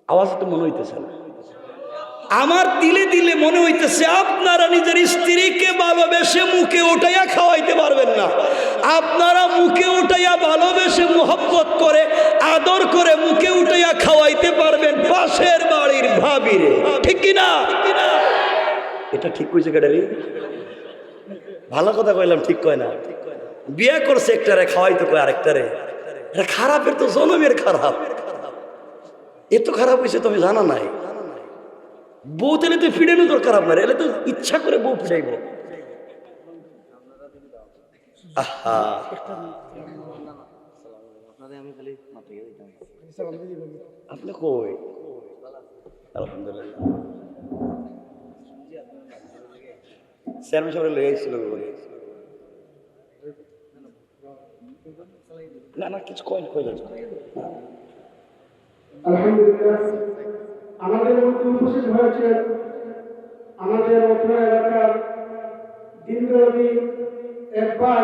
আওয়াজ তো মনে হইতেছে না। আমার দিলে দিলে মনে হইতেছে আপনারা নিজের স্ত্রীকে ভালোবেসে মুখে উঠাইয়া খাওয়াইতে পারবেন না। আপনারা মুখে উঠাইয়া ভালোবেসে মোহব্বত করে আদর করে মুখে উঠাইয়া খাওয়াইতে পারবেন পাশের বাড়ির ভাবিরে, ঠিক কিনা? এটা ঠিক কইছে কেডারি? ভালো কথা কইলাম, ঠিক কয় না? বিয়ে করছে একটারে, খাওয়াইতে কয় আরেকটারে। এটা খারাপের তো জনমের খারাপ। এত খারাপ হয়েছে তুমি জানা নাই? বউ তেলে তো ফিরানো দরকার আপনার, এলে তো ইচ্ছা করে বউ ফিরাইব। আহা, আপনি কই? আলহামদুলিল্লাহ চেয়ারম্যান সাহেব লয়ে আইছিল। না না কিছু কয় কই যাচ্ছে। আলহামদুলিল্লাহ আমাদের মধ্যে উপস্থিত হয়েছে আমাদের মথুরা এলাকার দিনব্যাপী এক ভাই।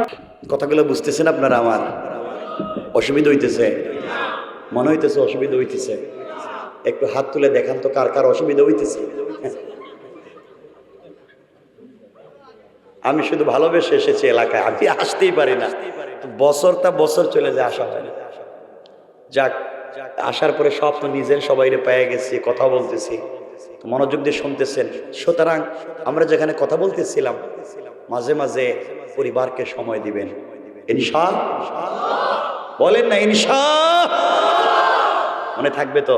কথাগুলো বুঝতেছেন আপনারা? আমার অসুবিধা হইতেছে? মনে হইতেছে অসুবিধা হইতেছে? একটু হাত তুলে দেখান তো কার কার অসুবিধা হইতেছে। আমি শুধু ভালোবেসে এসেছি এলাকায়, আমি আসতেই পারি না। বছরটা বছর চলে যায়, আসা হয় না। যাক, আসার পরে সব তো নিজের সবাইরে পেয়ে গেছি, কথা বলতেছি, মনোযোগ দিয়ে শুনতেছেন। সুতরাং আমরা যেখানে কথা বলতেছিলাম, মাঝে মাঝে পরিবারকে সময় দিবেন ইনশাআল্লাহ। বলেন না ইনশাআল্লাহ? মনে থাকবে তো?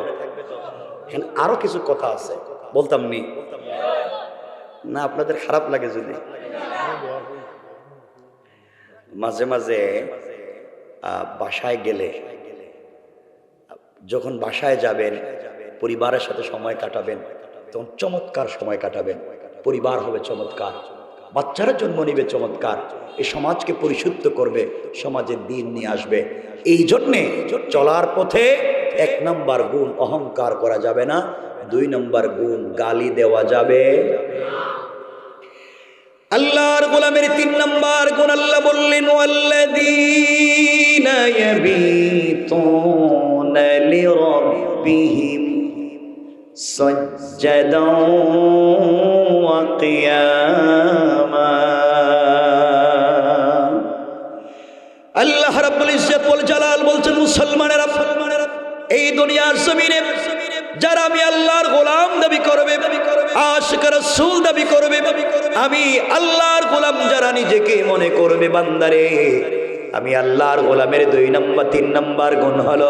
এখানে আরো কিছু কথা আছে, বলতাম নি না? আপনাদের খারাপ লাগে যদি? মাঝে মাঝে বাসায় গেলে, যখন বাসায় যাবেন পরিবারের সাথে সময় কাটাবেন, তখন চমৎকার সময় কাটাবেন, পরিবার হবে চমৎকার। বাচ্চারা জন্ম নিবে চমৎকার, এই সমাজকে পরিশুদ্ধ করবে, সমাজে দিন নিয়ে আসবে। এই জন্যে চলার পথে 1 নম্বর গুণ অহংকার করা যাবে না, 2 নম্বর গুণ গালি দেওয়া যাবে। আল্লাহর গোলামের 3 নম্বর গুণ আল্লাহ বললেন, ওয়াল্লাযীনা ইয়াবীতুনা লিরাব্বিহিম সাজ্জাদান ওয়া কিয়ামা। আল্লাহ রাব্বুল ইজ্জত ওয়াল জালাল বলছেন, মুসলমানেরা, এই দুনিয়ার জমিনে যারা আমি আল্লাহর গোলাম দাবি করবে, আশিক রাসূল দাবি করবে, আমি আল্লাহর গোলাম যারা নিজেকে মনে করবে, বান্দারে আমি আল্লাহর গোলামের 2 নম্বর 3 নম্বর গুণ হলো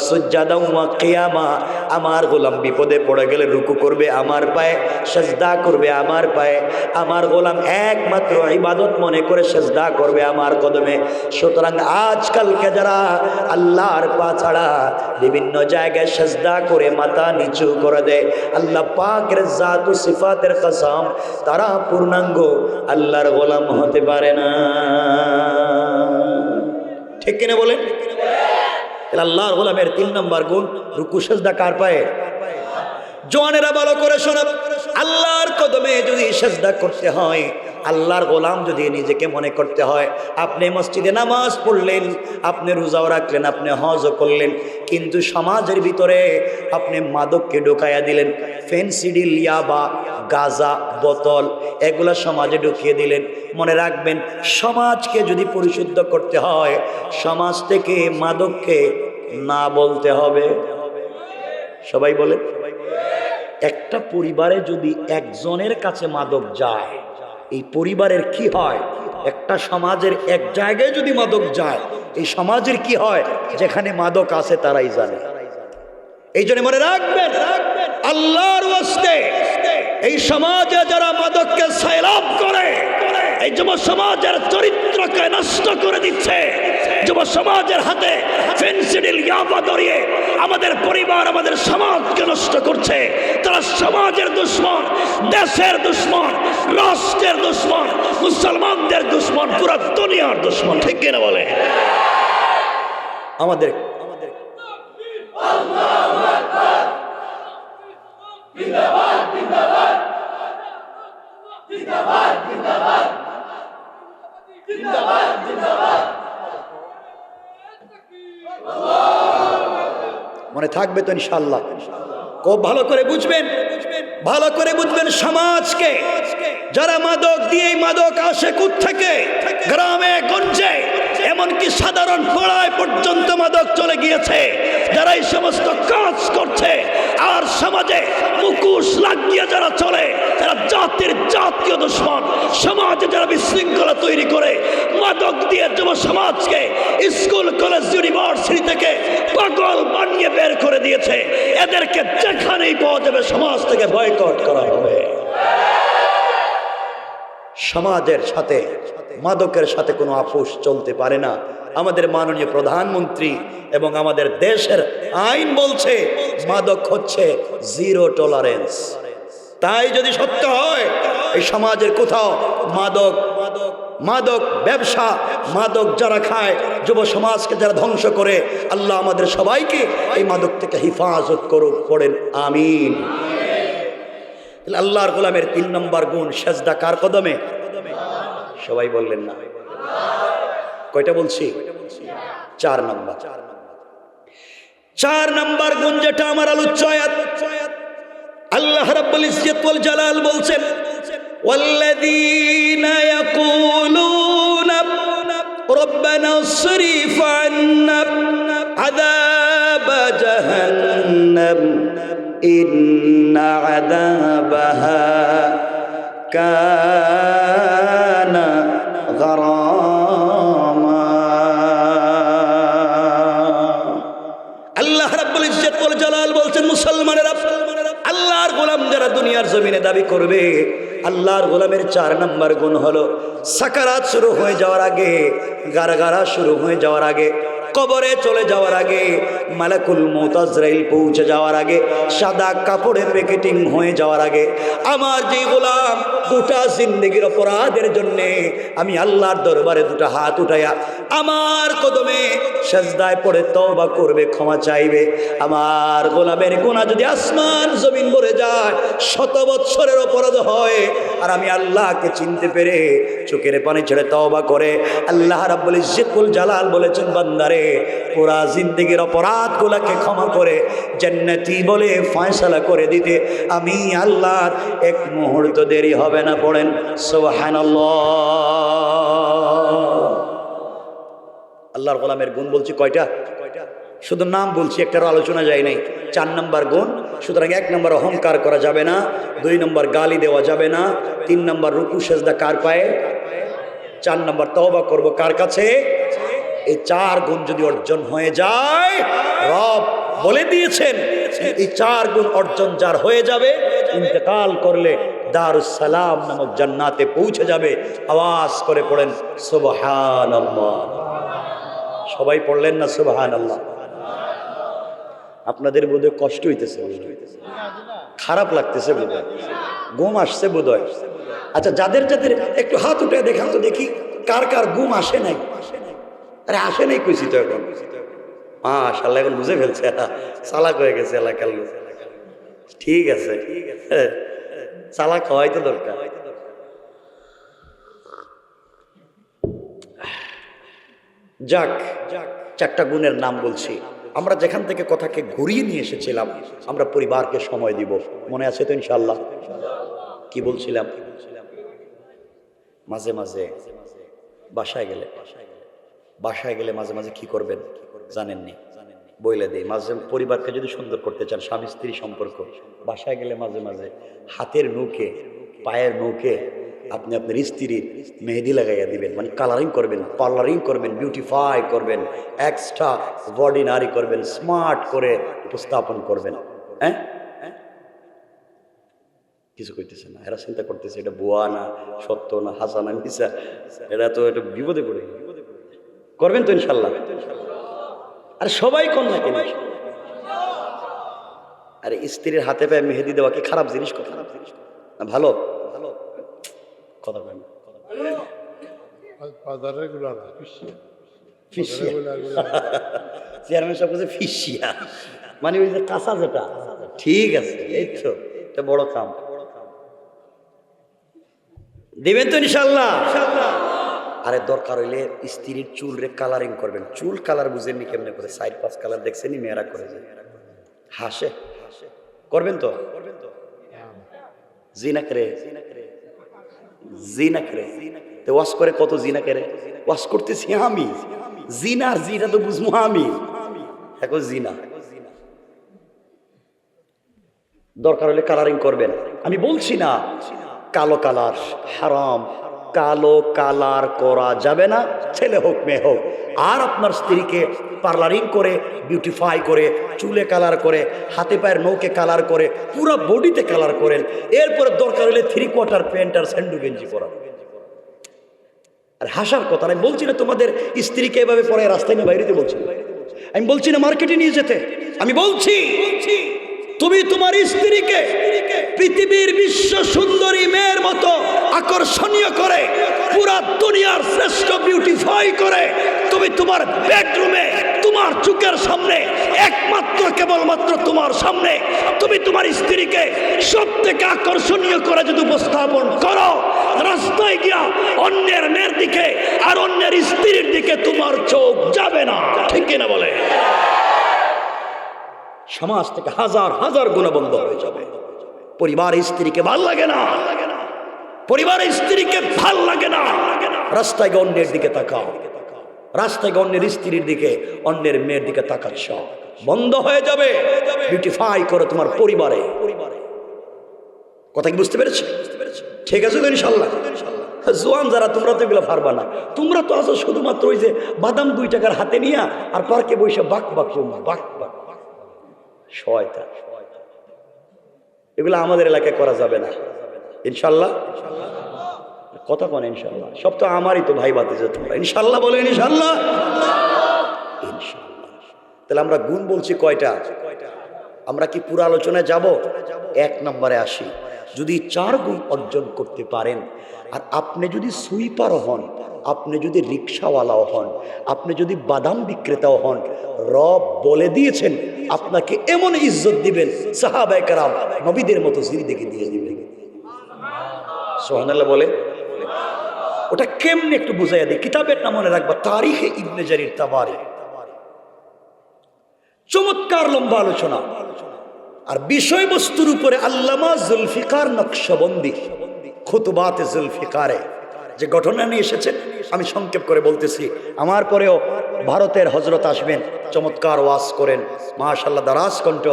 সুজদা ওয়া কিয়ামা। আমার গোলাম বিপদে পড়ে গেলে রুকু করবে আমার পায়ে, সিজদা করবে আমার পায়ে। আমার গোলাম একমাত্র ইবাদত মনে করে সিজদা করবে আমার কদমে। সুতরাং আজকালকে যারা আল্লাহর পা ছাড়া বিভিন্ন জায়গায় সিজদা করে মাথা নিচু করে দেয়, আল্লাহ পাকের জাত ও সিফাতের কসম, তারা পূর্ণাঙ্গ আল্লাহর গোলাম হতে পারে না। ঠিক কিনা বলেন? আল্লাহর গোলামের 3 নম্বর গুণ রুকু সিজদা কার পায়ে? জওয়ানেরা ভালো করে শোনো, আল্লাহর কদমে যদি সিজদা করতে হয়, আল্লাহর গোলাম যদি নিজেকে মনে করতে হয়, আপনি মসজিদে নামাজ পড়লেন, আপনি রোজাও রাখলেন, আপনি হজও করলেন, কিন্তু সমাজের ভিতরে আপনি মাদককে ঢুকাইয়া দিলেন, ফেন্সিডিল, ইয়াবা, গাঁজা, বোতল এগুলা সমাজে ঢুকিয়ে দিলেন। মনে রাখবেন, সমাজকে যদি পরিশুদ্ধ করতে হয়, সমাজ থেকে মাদককে না বলতে হবে। সবাই বলে, একটা পরিবারে যদি একজনের কাছে মাদক যায়, এই পরিবারের কি হয়? একটা সমাজের এক জায়গায় যদি মাদক যায়, এই সমাজের কি হয়? যেখানে মাদক আছে তারাই জানে। এই জন্য মনে রাখবেন, আল্লাহর ওয়াস্তে এই সমাজে যারা মাদককে সাইলাব করে, এই যুব সমাজের চরিত্রকে নষ্ট করে দিচ্ছে, যুব সমাজের হাতে ফেন্সিডিল, ইয়াবা ধরিয়ে আমাদের পরিবার, আমাদের সমাজকে নষ্ট করছে। তারা সমাজের দুশ্মন, দেশের দুশ্মন, রাষ্ট্রের দুশ্মন, মুসলমানদের দুশ্মন, পুরো দুনিয়ার দুশ্মন। ঠিক কিনা বলে? আমাদের মনে থাকবে তো ইনশাআল্লাহ? খুব ভালো করে বুঝবেন, ভালো করে বুঝবেন। সমাজকে যারা মাদক দিয়ে, মাদক আসে কোত্থেকে? গ্রামে গঞ্জে, এমনকি সাধারণ পাড়ায় পর্যন্ত মাদক চলে গিয়েছে। যারা এই সমস্ত কাজ করছে আর সমাজে মুখোশ লাগিয়ে যারা চলে, যারা জাতির জাতীয় দুশ্মন, সমাজে যারা বিশৃঙ্খলা তৈরি করে, মাদক দিয়ে যুব সমাজকে স্কুল, কলেজ, ইউনিভার্সিটি থেকে পাগল বানিয়ে বের করে দিয়েছে। এদেরকে যেখানেই পাওয়া যাবে সমাজ থেকে বয়কট করা হবে। সমাজের সাথে মাদকের সাথে কোনো আপোষ চলতে পারে না। আমাদের মাননীয় প্রধানমন্ত্রী এবং আমাদের দেশের আইন বলছে মাদক হচ্ছে 0 টলারেন্স। তাই যদি সত্য হয় এই সমাজের কোথাও মাদক ব্যবসা, মাদক যারা খায়, যুব সমাজকে যারা ধ্বংস করে, আল্লাহ আমাদের সবাইকে এই মাদক থেকে হিফাজত করুক। পড়েন আমিন। আল্লাহর গোলামের 3 নম্বর গুণ সিজদা কার কদমে? সবাই বললেন না? কয়টা বলছি? 4 নম্বর। 4 নম্বর গুণ যেটা আমার আলোচ্য আয়াত, আল্লাহ রাব্বুল ইজ্জত ওয়াল জালাল বলছেন, ওয়াল্লাযীনা ইয়াকুলুনা রাব্বানা ইসরিফ আন্না আযাব জাহান্নাম ইন্না আযাবাহা কানা গারামা। আল্লাহ রাব্বুল ইজ্জত ওয়াল জালাল বলছেন, মুসলমানেরা, আল্লাহর গোলাম যারা দুনিয়ার জমিনে দাবি করবে, আল্লাহর গোলামের 4 নম্বর গুণ হলো সাকারাত শুরু হয়ে যাওয়ার আগে, গারগারা শুরু হয়ে যাওয়ার আগে, কবরে চলে যাওয়ার আগে, মালাকুল মউত আজরাইল পৌঁছে যাওয়ার আগে, সাদা কাপড়ে প্যাকেটিং হয়ে যাওয়ার আগে, আমার যে গোলাম গোটা জিন্দেগির অপরাধের জন্য আমি আল্লাহর দরবারে দুটো হাত উঠাইয়া আমার কদমে সেজদায় পড়ে তওবা করবে, ক্ষমা চাইবে। আমার গোলামের গুনাহ যদি আসমান জমিন ভরে যায়, 100 বৎসরের অপরাধ হয়, আর আমি আল্লাহকে চিনতে পেরে চোখের পানি ছেড়ে তওবা করে আল্লাহ রাব্বুল ইজ্জতুল জালাল বলেছেন, বান্দারে পুরা জিন্দেগির অপরাধগুলোকে ক্ষমা করে জান্নাতি বলে ফয়সালা করে দিতে আমি আল্লাহর এক মুহূর্ত দেরি হবে না। পড়েন সুবহানাল্লাহ। আল্লাহর গোলামের গুণ বলছি কয়টা? শুধু নাম বলছি, একটার আলোচনা যায় নাই। 4 নম্বর গুণ। সুতরাং 1 নম্বর অহংকার করা যাবে না, 2 নম্বর গালি দেওয়া যাবে না, 3 নম্বর রুকু সেজদা কার পায়ে, 4 নম্বর তওবা করব কার কাছে। এই 4 গুণ যদি অর্জন হয়ে যায়, রব বলে দিয়েছেন এই 4 গুণ অর্জন যার হয়ে যাবে, ইন্তেকাল করলে দারুস সালাম নামক জান্নাতে পৌঁছে যাবে। আওয়াজ করে পড়েন সুবহানাল্লাহ। সবাই পড়লেন না সুবহানাল্লাহ? আপনাদের বোধহয় কষ্ট হইতেছে, খারাপ লাগতেছে বোধহয়, ঘুম আসছে বোধহয়। আচ্ছা, যাদের যাদের একটু হাত উঠে দেখান তো দেখি, কার কার ঘুম আসে নাই? আরে আসে নাই কইছি তো এখন। মাশাআল্লাহ, এখন বুঝে ফেলছে, চালাক হয়ে গেছে এলাকার লোক। ঠিক আছে, চালাক হওয়াই তো দরকার। যাক, 4টা গুণের নাম বলছি। আমরা যেখান থেকে কথাকে ঘুরিয়ে নিয়ে এসেছিলাম, আমরা পরিবারকে সময় দিব, মনে আছে তো ইনশাআল্লাহ? কি বলছিলাম? মাঝে মাঝে বাসায় গেলে মাঝে মাঝে কি করবেন জানেননি? বইলে দেই, মাঝে পরিবারকে যদি সুন্দর করতে চান, স্বামী স্ত্রী সম্পর্ক, বাসায় গেলে মাঝে মাঝে হাতের নৌকে, পায়ের নৌকে আপনি আপনার স্ত্রীর মেহেদি লাগাইয়া দিবেন, মানে কালারিং করবেন, পার্লারিং করবেন, বিউটিফাই করবেন, এক্সট্রা অর্ডিনারি করবেন, স্মার্ট করে উপস্থাপন করবেন। হ্যাঁ, কিছু কইতেছে না, এরা চিন্তা করতেছে এটা বুয়া না সত্য না হাসানা মিসা, এরা তো এটা বিপদে পড়ে। করবেন তো ইনশাল্লাহ? আর সবাই কন্যা কেন? আরে স্ত্রীর হাতে পায়ে মেহেদি দেওয়া কি খারাপ জিনিস? কথা না ভালো কথা বলেন। চেয়ারম্যান সাহেব বলছে ফিসিয়া, মানে ওই যে কাঁচা যেটা। ঠিক আছে, এই তো এটা বড় কাম। দিবেন তো ইনশাল্লাহ? আরে দরকার হইলে স্ত্রীর চুল রে কালারিং করবেন। চুল কালার বুঝেননি কেমনে করে? 4-5 কালার দেখছেনি মেয়েরা করে যায়, হাসে। করবেন তো? জিনা করে তো ওয়াশ করে, কত জিনা করে ওয়াশ করতেছি আমি। জিনা আর জিনা তো বুঝবো আমি, এখন জিনা। দরকার হলে কালারিং করবেন। আমি বলছি না কালো কালার হারাম, কালো কালার করা যাবে না, ছেলে হোক মেয়ে হোক। আর আপনার স্ত্রীকে পার্লারিং করে, বিউটিফাই করে, চুলে কালার করে, হাতে পায়ের নৌকে কালার করে, পুরো বডিতে কালার করেন। এরপরে দরকার হলে 3/4 প্যান্ট আর স্যান্ডু গেঞ্জি পরা। আর হাসার কথা আমি বলছি না তোমাদের স্ত্রীকে এভাবে পরে রাস্তায় নিয়ে বাইরে বলছি, আমি বলছি না মার্কেটে নিয়ে যেতে। আমি বলছি তুমি তোমার স্ত্রীকে পৃথিবীর বিশ্ব সুন্দরী মেয়ের মতো আকর্ষণীয় করে, পুরা দুনিয়ার শ্রেষ্ঠ বিউটিফাই করে তুমি তোমার বেডরুমে, তোমার চোখের সামনে, একমাত্র কেবলমাত্র তোমার সামনে তুমি তোমার স্ত্রীকে সব থেকে আকর্ষণীয় করে যদি উপস্থাপন করো, রাস্তায় গিয়া অন্যের মেয়ের দিকে আর অন্যের স্ত্রীর দিকে তোমার চোখ যাবে না। ঠিক কিনা বলে? সমাজ থেকে হাজার হাজার গুণা বন্ধ হয়ে যাবে। পরিবারের স্ত্রীকে ভাল লাগে না, পরিবারের স্ত্রীকে ভাল লাগে না, রাস্তায় গিয়ে অন্যের দিকে তাকাও, রাস্তায় গিয়ে অন্যের স্ত্রীর দিকে, অন্যের মেয়ের দিকে তাকাচ্ছ, বন্ধ হয়ে যাবে। বিউটিফাই করো তোমার পরিবারে। কথা কি বুঝতে পেরেছি? ঠিক আছে তো ইনশাল্লাহ? জোয়ান যারা, তোমরা তো এগুলো পারবা না। তোমরা তো আছো শুধুমাত্র ওই যে বাদাম 2 টাকার হাতে নিয়া আর পার্কে বসে বাক বাক বাক বাক শয়তান। এগুলো আমাদের এলাকায় করা যাবে না ইনশাল্লাহ। কথা কোন ইনশাল্লাহ? সব তো আমারই তো ভাই ভাতিজা তোমরা। ইনশাল্লাহ বলে ইনশাল্লাহ, ইনশাল্লাহ। তাহলে আমরা গুণ বলছি কয়টা? আমরা কি পুরো আলোচনায় যাব? 1 নম্বরে আসি। যদি 4 গুণ অর্জন করতে পারেন, আর আপনি যদি সুইপারও হন, আপনি যদি রিক্সাওয়ালাও হন, আপনি যদি বাদাম বিক্রেতাও হন, রব বলে দিয়েছেন আপনাকে এমন ইজ্জত দিবেন, সাহাবায়ে কেরাম নবীদের মতো জিন্দেগি দিয়ে দিবেন। সুবহানাল্লাহ বলে। ওটা কেমনে একটু বুঝাইয়া দিই, কিতাবের নাম মনে রাখবা, তারিখে ইবনে জারির তাবারি। চমৎকার লম্বা আলোচনা, আর বিষয়বস্তুর উপরে আল্লামা জুলফিকার নকশবন্দি খুতবাতে জুলফিকারে যে ঘটনা নিয়ে এসেছেন, আমি সংক্ষেপ করে বলতেছি। আমার পরেও ভারতের হজরত আসবেন, চমৎকার ওয়াজ করেন, মাশাআল্লাহ, দারাজ কণ্ঠ,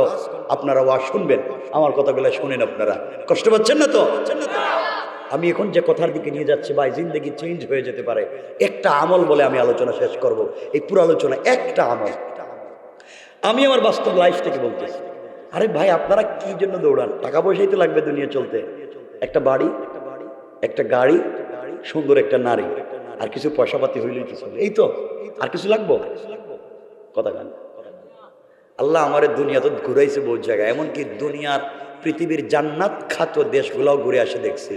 আপনারা ওয়াজ শুনবেন, আমার কথাগুলো শুনেন। আপনারা কষ্ট পাচ্ছেন না তো? আমি এখন যে কথার দিকে নিয়ে যাচ্ছি ভাই, জিন্দেগি চেঞ্জ হয়ে যেতে পারে। একটা আমল বলে আমি আলোচনা শেষ করব। এই পুরো আলোচনা একটা আমল, আমি আমার বাস্তব লাইফ থেকে বলতেছি। আরে ভাই, আপনারা কি জন্য দৌড়ান? টাকা পয়সাই তো লাগবে দুনিয়া চলতে। একটা বাড়ি, একটা গাড়ি, সুন্দর একটা নারী, আর কিছু পয়সাপাতি হইলেই তো চলে। এই তো, আর কিছু লাগবো? কথা গান। আল্লাহ আমার দুনিয়া তো ঘুরাইছে বহু জায়গায়, এমনকি দুনিয়ার পৃথিবীর জান্নাত খ্যাত দেশগুলোও ঘুরে আসে দেখছি।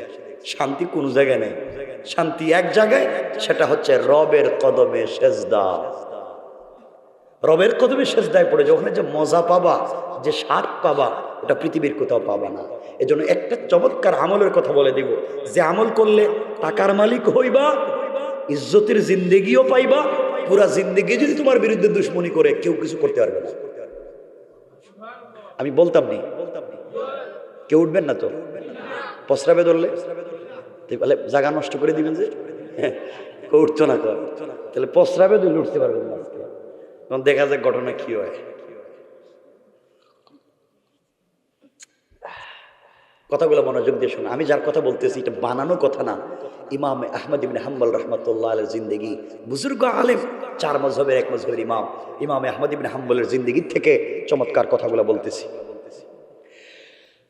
শান্তি কোনো জায়গায় নেই, শান্তি এক জায়গায়, সেটা হচ্ছে রবের কদমে সেজদা। রবের কদমে সেজদায় পড়ে যখন যে মজা পাবা, যে স্বাদ পাবা, ওটা পৃথিবীর কোথাও পাবা না। এজন্য একটা চমৎকার আমলের কথা বলে দিব, যে আমল করলে টাকার মালিক হইবা, ইজ্জতের জিন্দেগিও পাইবা, পুরা জিন্দেগি যদি তোমার বিরুদ্ধে দুশ্মনী করে কেউ কিছু করতে পারবে না। আমি বলতাম নি, কেউ উঠবেন না তো? পসরাবে ধরলে তাহলে জায়গা নষ্ট করে দিবেন যে, কেউ উঠতো না তো, তাহলে পসরাবে ধরলে উঠতে পারবেন না। তখন দেখা যায় ঘটনা কি হয়। কথাগুলো মনোযোগ দিয়ে শোনো। আমি যার কথা বলতেছি এটা বানানো কথা না। ইমাম আহমদ ইবনে হাম্বল রাহমাতুল্লাহ আলাইহির জিন্দেগি, বুজুর্গ আলেম, 4 মাযহাবের এক মাযহাবের ইমাম ইমাম আহমদ ইবনে হাম্বলের জিন্দেগি থেকে চমৎকার কথাগুলো বলতেছি।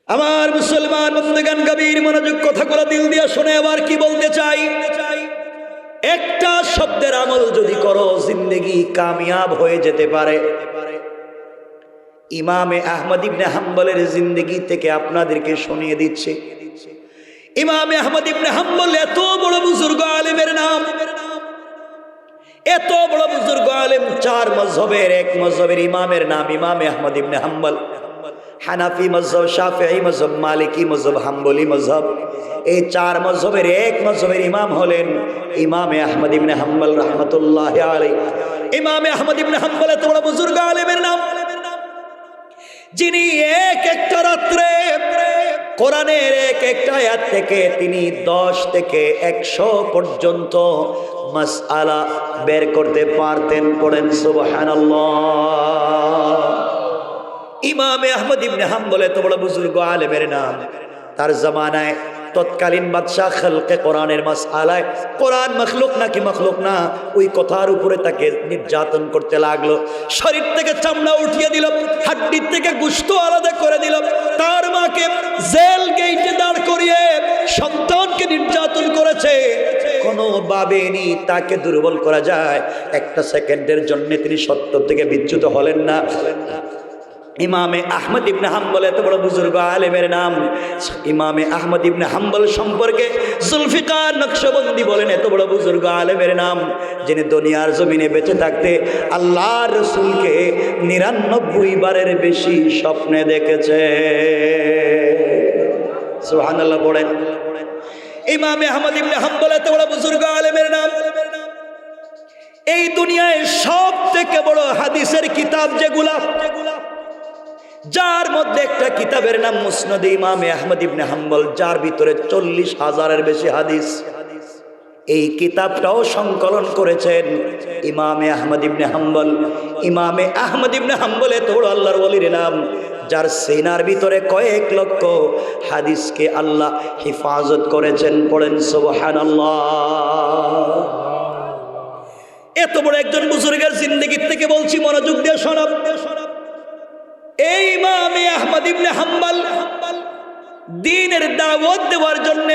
আমার মুসলমান বন্ধুগণ, গভীর মনোযোগ, কথাগুলো দিল দিয়ে শুনে আবার কি বলতে চাই। একটা শব্দের আমল যদি করো, জিন্দেগি কামিয়াব হয়ে যেতে পারে। ইমামে আহমদ ইবনে হাম্বলের জিন্দেগি থেকে আপনাদেরকে শুনিয়ে দিচ্ছে। ইমামে আহমদ ইবনে হাম্বল এত বড় বুজুর্গ আলেমের নাম, এত বড় বুজুর্গ আলেম, 4 মাযহাবের এক মাযহাবের ইমামের নাম ইমামে আহমদ ইবনে হাম্বল। হানাফি মাযহাব, শাফিঈ মাযহাব, মালিকি মাযহাব, হাম্বলি মাযহাব, এই 4 মাযহাবের এক মাযহাবের ইমাম হলেন ইমামে আহমদ ইবনে হাম্বল রাহমাতুল্লাহি আলাইহি। ইমামে আহমদ ইবনে হাম্বল এত বড় বুজুর্গ আলেমের নাম, যিনি এক একটা রাত্রে কোরআনের এক একটা আয়াত থেকে তিনি 10 থেকে 100 পর্যন্ত মাসআলা বের করতে পারতেন। পড়েন সুবহানাল্লাহ। ইমামে আহমদ ইবনে হাম্বল এত বড় বুজুর্গ আলেমের নাম, তার জামানায় তৎকালীন বাদশাহ খালকে কোরআনের মাসআলায়, কোরআন মখলুক নাকি মখলুক না, ওই কথার উপরে তাকে নির্যাতন করতে লাগলো। শরীর থেকে চামড়া উঠিয়ে দিল, হাড্ডি থেকে গোশত আলাদা করে দিল, তার মাকে জেল গেটে দাঁড় করিয়ে সন্তানকে নির্যাতন করেছে। কোনো ভাবেনি তাকে দুর্বল করা যায়। একটা সেকেন্ডের জন্য তিনি সত্য থেকে বিচ্যুত হলেন না। ইমামে আহমদ ইবনে হাম্বল এত বড় বুজুর্গ আলেমের নাম। ইমামে আহমদ ইবনে হাম্বল সম্পর্কে জুলফিকার নকশবন্দি বলেন এত বড় বুজুর্গ আলেমের নাম, যিনি দুনিয়ার জমিনে বেঁচে থাকতে আল্লাহর রাসূলকে 99 বারের বেশি স্বপ্নে দেখেছে। সুবহানাল্লাহ পড়েন। ইমামে আহমদ ইবনে হাম্বল এত বড় বুজুর্গ আলেমের নাম। এই দুনিয়ায় সব থেকে বড় হাদিসের কিতাব যেগুলা, যার মধ্যে একটা কিতাবের নাম মুসনাদ ইমামে আহমদ ইবনে হাম্বল, যার ভিতরে 40,000-এর বেশি হাদিস। এই কিতাবটাও সংকলন করেছেন ইমামে আহমদ ইবনে হাম্বল। ইমামে আহমদ ইবনে হাম্বল এত বড় আল্লাহর ওলির নাম, যার সিনার ভিতরে কয়েক লক্ষ হাদিসকে আল্লাহ হেফাজত করেছেন। পড়েন সুবহানাল্লাহ। এত বড় একজন বুজুর্গের জিন্দেগি থেকে বলছি, মনোযোগ দিয়ে শোনাব। এই ইমামে আহমদ ইবনে হাম্বল দ্বীনের দাওয়াত দেওয়ার জন্য,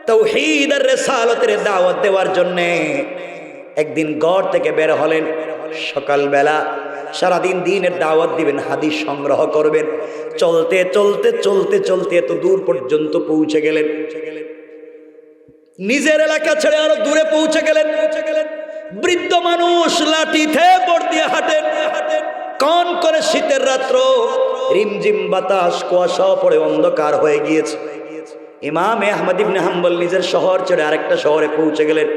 তাওহীদ আর রিসালাতের দাওয়াত দেওয়ার জন্য একদিন ঘর থেকে বের হলেন। সকালবেলা সারাদিন দিনের দাওয়াত দিবেন, হাদিস সংগ্রহ করবেন। চলতে চলতে চলতে চলতে এত দূর পর্যন্ত পৌঁছে গেলেন, নিজের এলাকা ছেড়ে আরো দূরে পৌঁছে গেলেন। বৃদ্ধ মানুষ লাঠিতে পড় দিয়ে হাঁটেন, কন করে শীতের রাত্র, রিমঝিম বাতাস, কুয়াশা পড়ে অন্ধকার হয়ে গিয়েছে। ইমাম আহমদ ইবনে হাম্বল নিজের শহর ছেড়ে আরেকটা শহরে পৌঁছে গেলেন।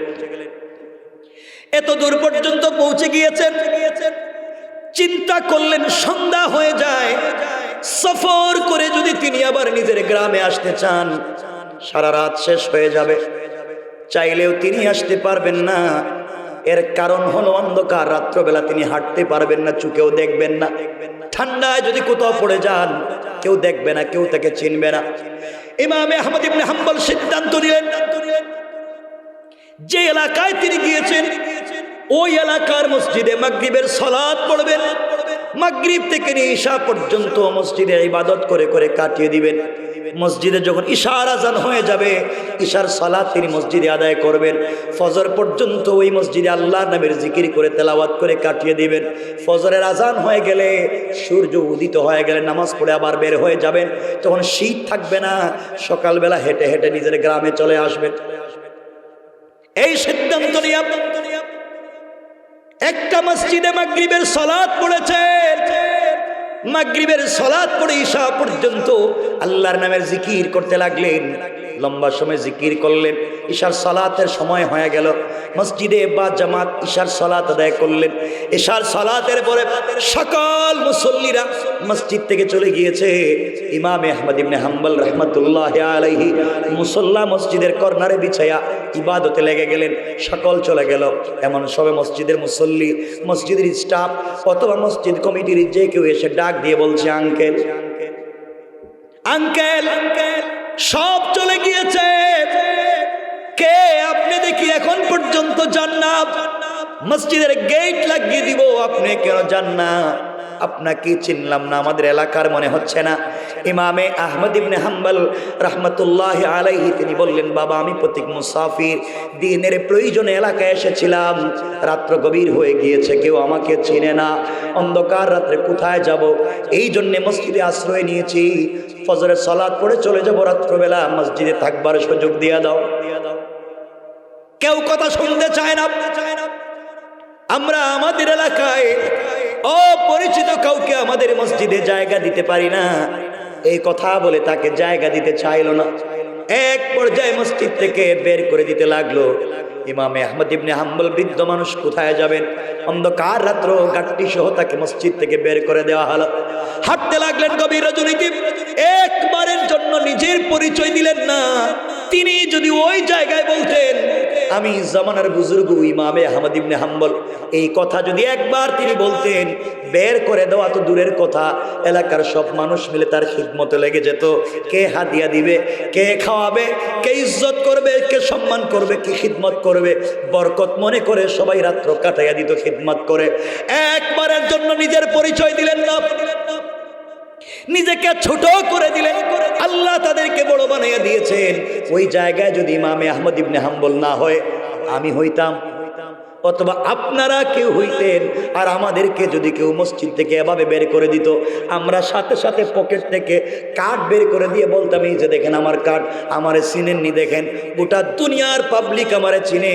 এত দূর পর্যন্ত পৌঁছে গিয়েছেন, চিন্তা করলেন সন্ধ্যা হয়ে যায়, সফর করে যদি তিনি আবার নিজের গ্রামে আসতে চান সারা রাত শেষ হয়ে যাবে, চাইলেও তিনি আসতে পারবেন না। এর কারণ হলো অন্ধকার, রাত্রবেলা তিনি হাঁটতে পারবেন না, চোখেও দেখবেন না। ঠান্ডায় যদি কোথাও পড়ে যান কেউ দেখবে না, কেউ তাকে চিনবে না। ইমাম আহমদ ইবনে হাম্বল সিদ্ধান্ত নিলেন, যে এলাকায় তিনি গিয়েছেন ওই এলাকার মসজিদে মাগরিবের সালাত পড়বেন। মাগরিব থেকে নিয়ে ঈশা পর্যন্ত মসজিদে ইবাদত করে করে কাটিয়ে দিবেন। মসজিদে যখন ঈশার আজান হয়ে যাবে, ঈশার সালাত তিনি মসজিদে আদায় করবেন। ফজর পর্যন্ত ওই মসজিদে আল্লাহর নামের জিকির করে তেলাওয়াত করে কাটিয়ে দিবেন। ফজরের আজান হয়ে গেলে, সূর্য উদিত হয়ে গেলে নামাজ পড়ে আবার বের হয়ে যাবেন। তখন শীত থাকবে না, সকালবেলা হেঁটে হেঁটে নিজের গ্রামে চলে আসবেন। এই সিদ্ধান্ত নিয়ে একটা মসজিদে মাগরিবের সালাত পড়েছেন। মাগরিবের সালাত পড়ে ঈশা পর্যন্ত আল্লাহর নামের জিকির করতে লাগলেন। লম্বা সময় জিকির করলেন। ঈশার সালাতের সময় হয়ে গেল, মসজিদে বা জামাত ঈশার সালাত আদায় করলেন। ঈশার সালাতের পরে সকল মুসল্লিরা মসজিদ থেকে চলে গিয়েছে। ইমাম আহমদ ইবনে হাম্বল রাহমাতুল্লাহ আলাইহি মুসল্লা মসজিদের কর্নারে বিছায়া ইবাদতে লেগে গেলেন। সকল চলে গেল, এমন সবে মসজিদের মুসল্লি, মসজিদের স্টাফ অথবা মসজিদ কমিটির যে কেউ এসে ডাক দিয়ে বলছে, আঙ্কেল আঙ্কেল আঙ্কেল, সব চলে গিয়েছে, কে আপনি দেখি এখন পর্যন্ত যান না? মসজিদের গেট লাগিয়ে দিব, আপনি কেন যান না? আপনাকে চিনলাম না, আমাদের এলাকার মনে হচ্ছে না। ইমামে আহমদ ইবনে হাম্বল রাহমাতুল্লাহ আলাইহি তিনি বললেন, বাবা আমি প্রতীক মুসাফির, দিনের প্রয়োজনে এলাকায় এসেছিলাম, রাত্র গভীর হয়ে গিয়েছে, কেউ আমাকে চিনে না, অন্ধকার রাত্রে কোথায় যাব, এই জন্যে মসজিদে আশ্রয় নিয়েছি। ফজরের সালাত পড়ে চলে যাব, রাত্রবেলা মসজিদে থাকবার সুযোগ দিয়ে দাও। কেউ কথা শুনতে চায় না। আমরা আমাদের এলাকায় অপরিচিত কাউকে আমাদের মসজিদে জায়গা দিতে পারি না, এই কথা বলে তাকে জায়গা দিতে চাইল না। এক পর্যায়ে মসজিদ থেকে বের করে দিতে লাগলো। ইমামে আহমদ ইবনে হাম্বল বৃদ্ধ মানুষ কোথায় যাবেন? অন্ধকার রাত্র গাট্টি সহ তাকে মসজিদ থেকে বের করে দেওয়া হলো। হাঁটতে লাগলেন গভীর রজনীতে, একবারের জন্য নিজের পরিচয় দিলেন না। তিনি যদি ওই জায়গায় বলতেন আমি জামানার বুজুর্গ ইমামে আহমদ ইবনে হাম্বল, এই কথা যদি একবার তিনি বলতেন, বের করে দেওয়া তো দূরের কথা, এলাকার সব মানুষ মিলে তার খিদমতে লেগে যেত। কে হাদিয়া দিবে, কে খাওয়াবে, কে ইজ্জত করবে, কে সম্মান করবে, কে খিদমত করবে, বরকত মনে করে সবাই রাত্র কাটাইয়া দিত খিদমত করে। একবারের জন্য নিজের পরিচয় দিলেন না, নিজেকে ছোট করে দিলেন। আল্লাহ তাদেরকে বড় বানাইয়া দিয়েছেন। ওই জায়গায় যদি ইমামে আহমদ ইবনে হাম্বল না হয়, আমি হইতাম, অথবা আপনারা কেউ হইতেন, আর আমাদেরকে যদি কেউ মসজিদ থেকে এভাবে বের করে দিত, আমরা সাথে সাথে পকেট থেকে কার্ড বের করে দিয়ে বলতাম, এই যে দেখেন আমার কার্ড, আমারে চিনেননি, দেখেন গোটা দুনিয়ার পাবলিক আমারে চিনে,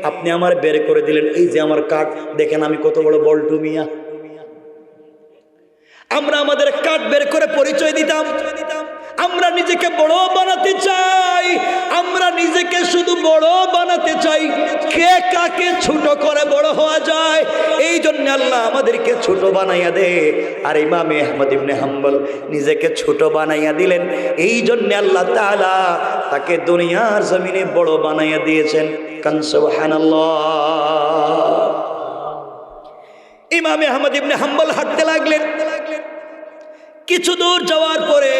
আপনি আমার বের করে দিলেন, এই যে আমার কার্ড, দেখেন আমি কত বড় বল্টু মিয়া। আমরা আমাদের কার্ড বের করে পরিচয় দিতাম। আমরা নিজেকে বড় বানাতে চাই, আমরা নিজেকে শুধু বড় বানাতে চাই, কে কাকে ছোট করে বড় হওয়া যায়, এই জন্য আল্লাহ আমাদেরকে ছোট বানাইয়া দে। আর ইমামে আহমদ ইবনে হাম্বল নিজেকে ছোট বানাইয়া দিলেন, এই জন্য আল্লাহ তাআলা তাকে দুনিয়ার জমিনে বড় বানাইয়া দিয়েছেন। কান সুবহানাল্লাহ। ইমামে আহমদ ইবনে হাম্বল হাঁটতে লাগলেন। কিছু দূর যাওয়ার পরে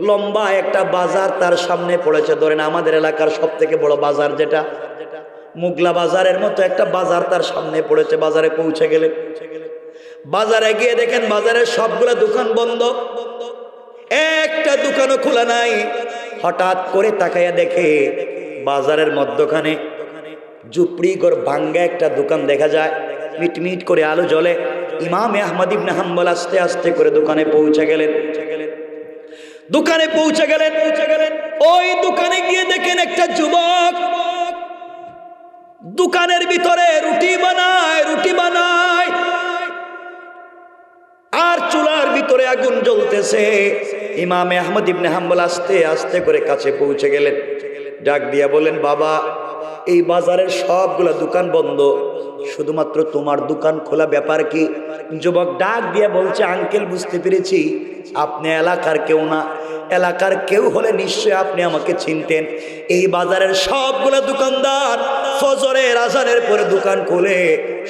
লম্বা একটা বাজার তার সামনে পড়েছে। ধরেন আমাদের এলাকার সব থেকে বড় বাজার যেটা মুগলা বাজারের মতো একটা বাজার তার সামনে পড়েছে। বাজারে পৌঁছে গেলেন। বাজারে গিয়ে দেখেন বাজারের সবগুলা দোকান বন্ধ, একটা দোকানও খোলা নাই। হঠাৎ করে তাকাইয়া দেখে বাজারের মধ্যখানে ঝুপড়ি ঘর ভাঙ্গা একটা দোকান দেখা যায়। মিটমিট করে আলো জ্বলে। ইমামে আহমদ ইবনে হাম্বল আস্তে আস্তে করে দোকানে পৌঁছে গেলেন। ওই দোকানে গিয়ে দেখেন একটা যুবক দোকানের ভিতরে রুটি বানায় আর চুলার ভিতরে আগুন জ্বলতেছে। ইমামে আহমদ ইবনে হাম্বল আস্তে আস্তে করে কাছে পৌঁছে গেলেন, ডাক দিয়া বলেন, বাবা, এই বাজারের সবগুলা দোকান বন্ধ, শুধুমাত্র তোমার দোকান খোলা, ব্যাপার কি? যুবক ডাক দিয়া বলছে, আঙ্কেল, বুঝতে পেরেছি আপনি এলাকার কেউ না। এলাকার কেউ হলে নিশ্চয় আপনি আমাকে চিনতেন। এই বাজারের সবগুলা দোকানদার ফজরের আজানের পরে দোকান খুলে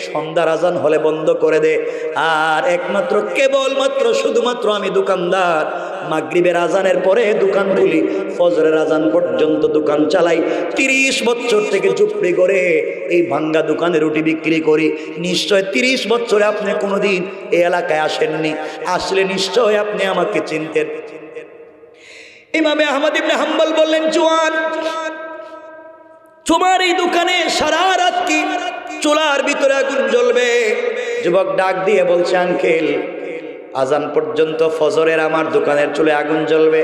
সন্ধ্যার আজান হলে বন্ধ করে দে, আর একমাত্র কেবলমাত্র শুধুমাত্র আমি দোকানদার মাগরিবের আজানের পরে দোকান খুলি, ফজরের আজান পর্যন্ত দোকান চালাই। 30 বছর থেকে ঝুপড়ি করে এই ভাঙ্গা দোকানে রুটি বিক্রি করি। নিশ্চয় 30 বছরে আপনি কোনোদিন এই এলাকায় আসেননি, আসলে নিশ্চয় আপনি আমাকে চিনতেন। ইমামে আহমদ ইবনে হাম্বল বললেন, জওয়ান, তোমার এই দোকানে সারা রাত কি চুলার ভিতরে আগুন জ্বলবে? যুবক ডাক দিয়ে বলছে, আঙ্কেল, আজান পর্যন্ত ফজরের আমার দোকানের চুলে আগুন জ্বলবে।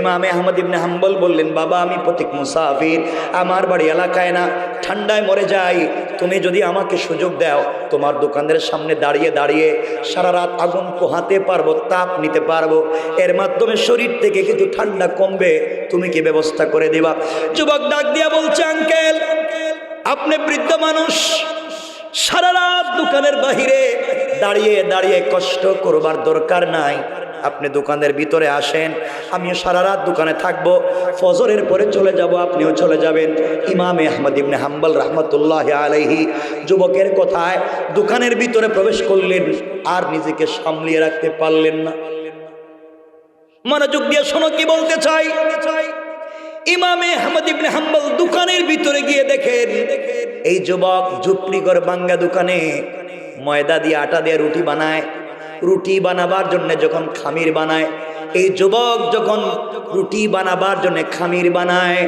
ইমামে আহমদ ইবনে হাম্বল বললেন, বাবা, আমি পথিক মুসাফির, আমার বাড়ি এলাকায় না, ঠান্ডায় মরে যাই। তুমি যদি আমাকে সুযোগ দাও, তোমার দোকানের সামনে দাঁড়িয়ে দাঁড়িয়ে সারা রাত আগুন পোহাতে পারবো, তাপ নিতে পারবো, এর মাধ্যমে শরীর থেকে কিছু ঠান্ডা কমবে, তুমি কি ব্যবস্থা করে দিবা? যুবক ডাক দিয়া বলছে, আঙ্কেল, আপনি বৃদ্ধ মানুষ, সারা রাত দোকানের বাহিরে দাঁড়িয়ে দাঁড়িয়ে কষ্ট করবার দরকার নাই, আপনি দোকানের ভিতরে আসেন, আমিও সারা রাত দোকানে থাকবো, ফজরের পরে চলে যাব, আপনিও চলে যাবেন। ইমামে আহমদ ইবনে হাম্বল রাহমাতুল্লাহ আলাইহি যুবকের কথায় দোকানের ভিতরে প্রবেশ করলেন, আর নিজেকে সামলিয়ে রাখতে পারলেন না। মনোযোগ দিয়ে শোনো কি বলতে চাই। ইমামে আহমদ ইবনে হাম্বল দোকানের ভিতরে গিয়ে দেখেন এই যুবক ঝুপড়িঘর ভাঙ্গা দোকানে ময়দা দিয়ে আটা দিয়ে রুটি বানায়। রুটি বানাবার জন্য যখন খামির বানায়, এই যুবক যখন রুটি বানাবার জন্য খামির বানায়,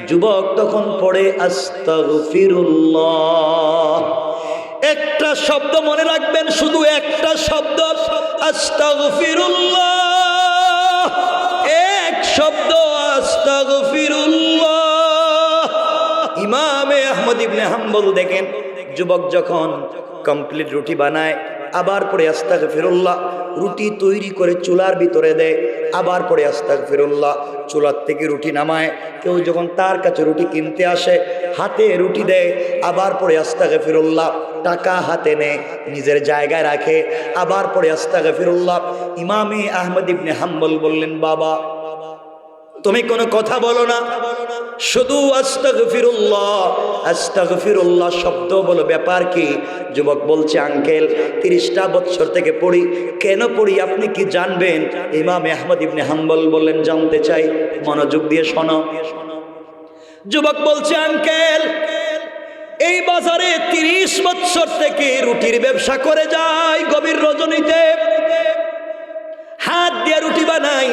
যুবক তখন পড়ে আস্তাগফিরুল্লাহ। একটা শব্দ মনে রাখবেন, শুধু একটা শব্দ, আস্তাগফিরুল্লাহ, এক শব্দ, আস্তাগফিরুল্লাহ। ইমামে আহমদ ইবনে হাম্বল দেখেন যুবক যখন কমপ্লিট রুটি বানায়, আবার পরে আস্তাগফিরুল্লাহ, রুটি তৈরি করে চুলার ভিতরে দেয়, আবার পরে আস্তাগফিরুল্লাহ, চুলার থেকে রুটি নামায়। কেউ যখন তার কাছে রুটি কিনতে আসে, হাতে রুটি দেয়, আবার পরে আস্তাগফিরুল্লাহ, টাকা হাতে নেয়, নিজের জায়গায় রাখে, আবার পরে আস্তাগফিরুল্লাহ। ইমামে আহমদ ইবনে হাম্বল বললেন, বাবা, তুমি কোনো কথা বলো না, শুধু আস্তাগফিরুল্লাহ আস্তাগফিরুল্লাহ শব্দ বলো, ব্যাপার কি? যুবক বলছে, আঙ্কেল, 30টা বছর থেকে পড়ি। কেন পড়ি আপনি কি জানবেন? ইমামে আহমদ ইবনে হাম্বল বললেন, জানতে চাই, মনোযোগ দিয়ে শোনো। যুবক বলছে, আঙ্কেল, এই বাজারে 30 বছর থেকে রুটির ব্যবসা করে যায়। গভীর রজনীতে হাত দিয়ে রুটি বানাই।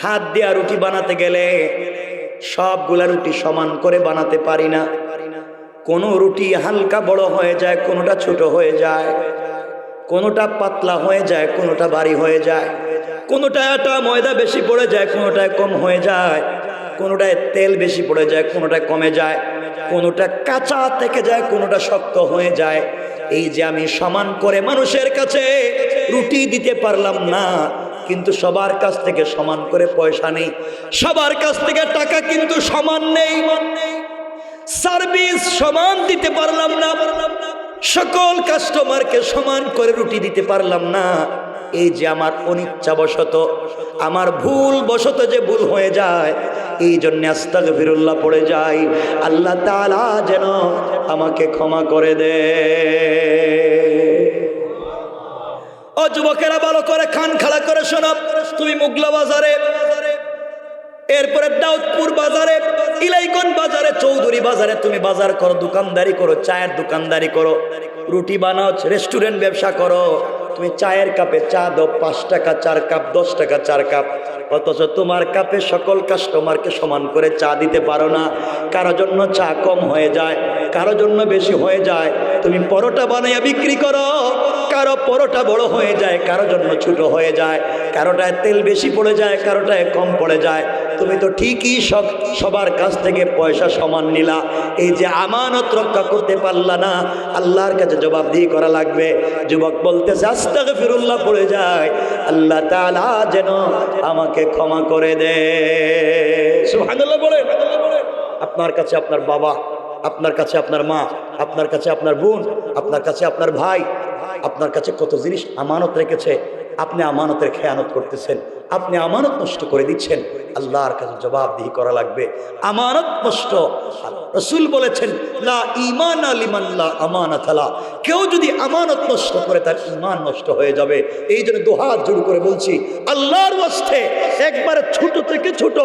হাত দিয়া রুটি বানাতে গেলে সবগুলা রুটি সমান করে বানাতে পারি না। কোনো রুটি হালকা বড় হয়ে যায়, কোনোটা ছোট হয়ে যায়, কোনোটা পাতলা হয়ে যায়, কোনোটা ভারী হয়ে যায়, কোনোটায় আটা ময়দা বেশি পড়ে যায়, কোনোটায় কম হয়ে যায়, কোনোটায় তেল বেশি পড়ে যায়, কোনোটায় কমে যায়, কোনোটা কাঁচা থেকে যায়, কোনোটা শক্ত হয়ে যায়। এই যে আমি সমান করে মানুষের কাছে রুটি দিতে পারলাম না, কিন্তু সবার কাছ থেকে সমান করে পয়সা নেই, সবার কাছ থেকে টাকা কিন্তু সমান নেই, সার্ভিস সমান দিতে পারলাম না, সকল কাস্টমারকে সমান করে রুটি দিতে পারলাম না। এই যে আমার অনিচ্ছাবশত, আমার ভুল বশত যে ভুল হয়ে যায়, এই জন্য আস্তাগফিরুল্লাহ পড়ে যাই। আল্লাহ তাআলা যেন আমাকে ক্ষমা করে দে। ও যুবকেরা, ভালো করে কান খাড়া করে শোনো। তুমি মুগলা বাজারে, এরপরে দাউদপুর বাজারে, ইলাইগঞ্জ বাজারে, চৌধুরী বাজারে তুমি বাজার করো, দোকানদারি করো, চায়ের দোকানদারি করো, রুটি বানাও, রেস্টুরেন্ট ব্যবসা করো। তুমি চায়ের কাপে চা দাও 5 টাকা 4 কাপ, 10 টাকা 4 কাপ, অথচ তোমার কাপে সকল কাস্টমারকে সমান করে চা দিতে পারো না। কারো জন্য চা কম হয়ে যায়, কারো জন্য বেশি হয়ে যায়। তুমি পরোটা বানাইয়া বিক্রি করো, কারো পরোটা বড় হয়ে যায়, কারো জন্য ছোট হয়ে যায়, কারোটায় তেল বেশি পড়ে যায়, কারোটায় কম পড়ে যায়। তুমি তো ঠিকই সবার কাছ থেকে পয়সা সমান নিলা, এই যে আমানত রক্ষা করতে পারলা না, আল্লাহর কাছে জবাবদিহি করা লাগবে। যুবক বলতেছে আস্তাগফিরুল্লাহ পড়ে যায়, আল্লাহ তাআলা যেন আমাকে ক্ষমা করে দে। সুবহানাল্লাহ বলে। আপনার কাছে আপনার বাবা, আপনার কাছে আপনার মা, আপনার কাছে আপনার বোন, আপনার কাছে আপনার ভাই, আপনার কাছে কত জিনিস আমানত রেখেছে, আপনি আমানতের খেয়ানত করতেছেন, আপনি আমানত নষ্ট করে দিচ্ছেন, আল্লাহর কাছে জবাবদিহি করা লাগবে। আমানত নষ্ট, রাসূল বলেছেন লা ঈমান লিমান লা আমানাত লা, কেউ যদি আমানত নষ্ট করে তার ঈমান নষ্ট হয়ে যাবে। এই জন্য দুহাত জোড় করে বলছি, আল্লাহর ওয়াস্তে একবারে ছোট থেকে ছোট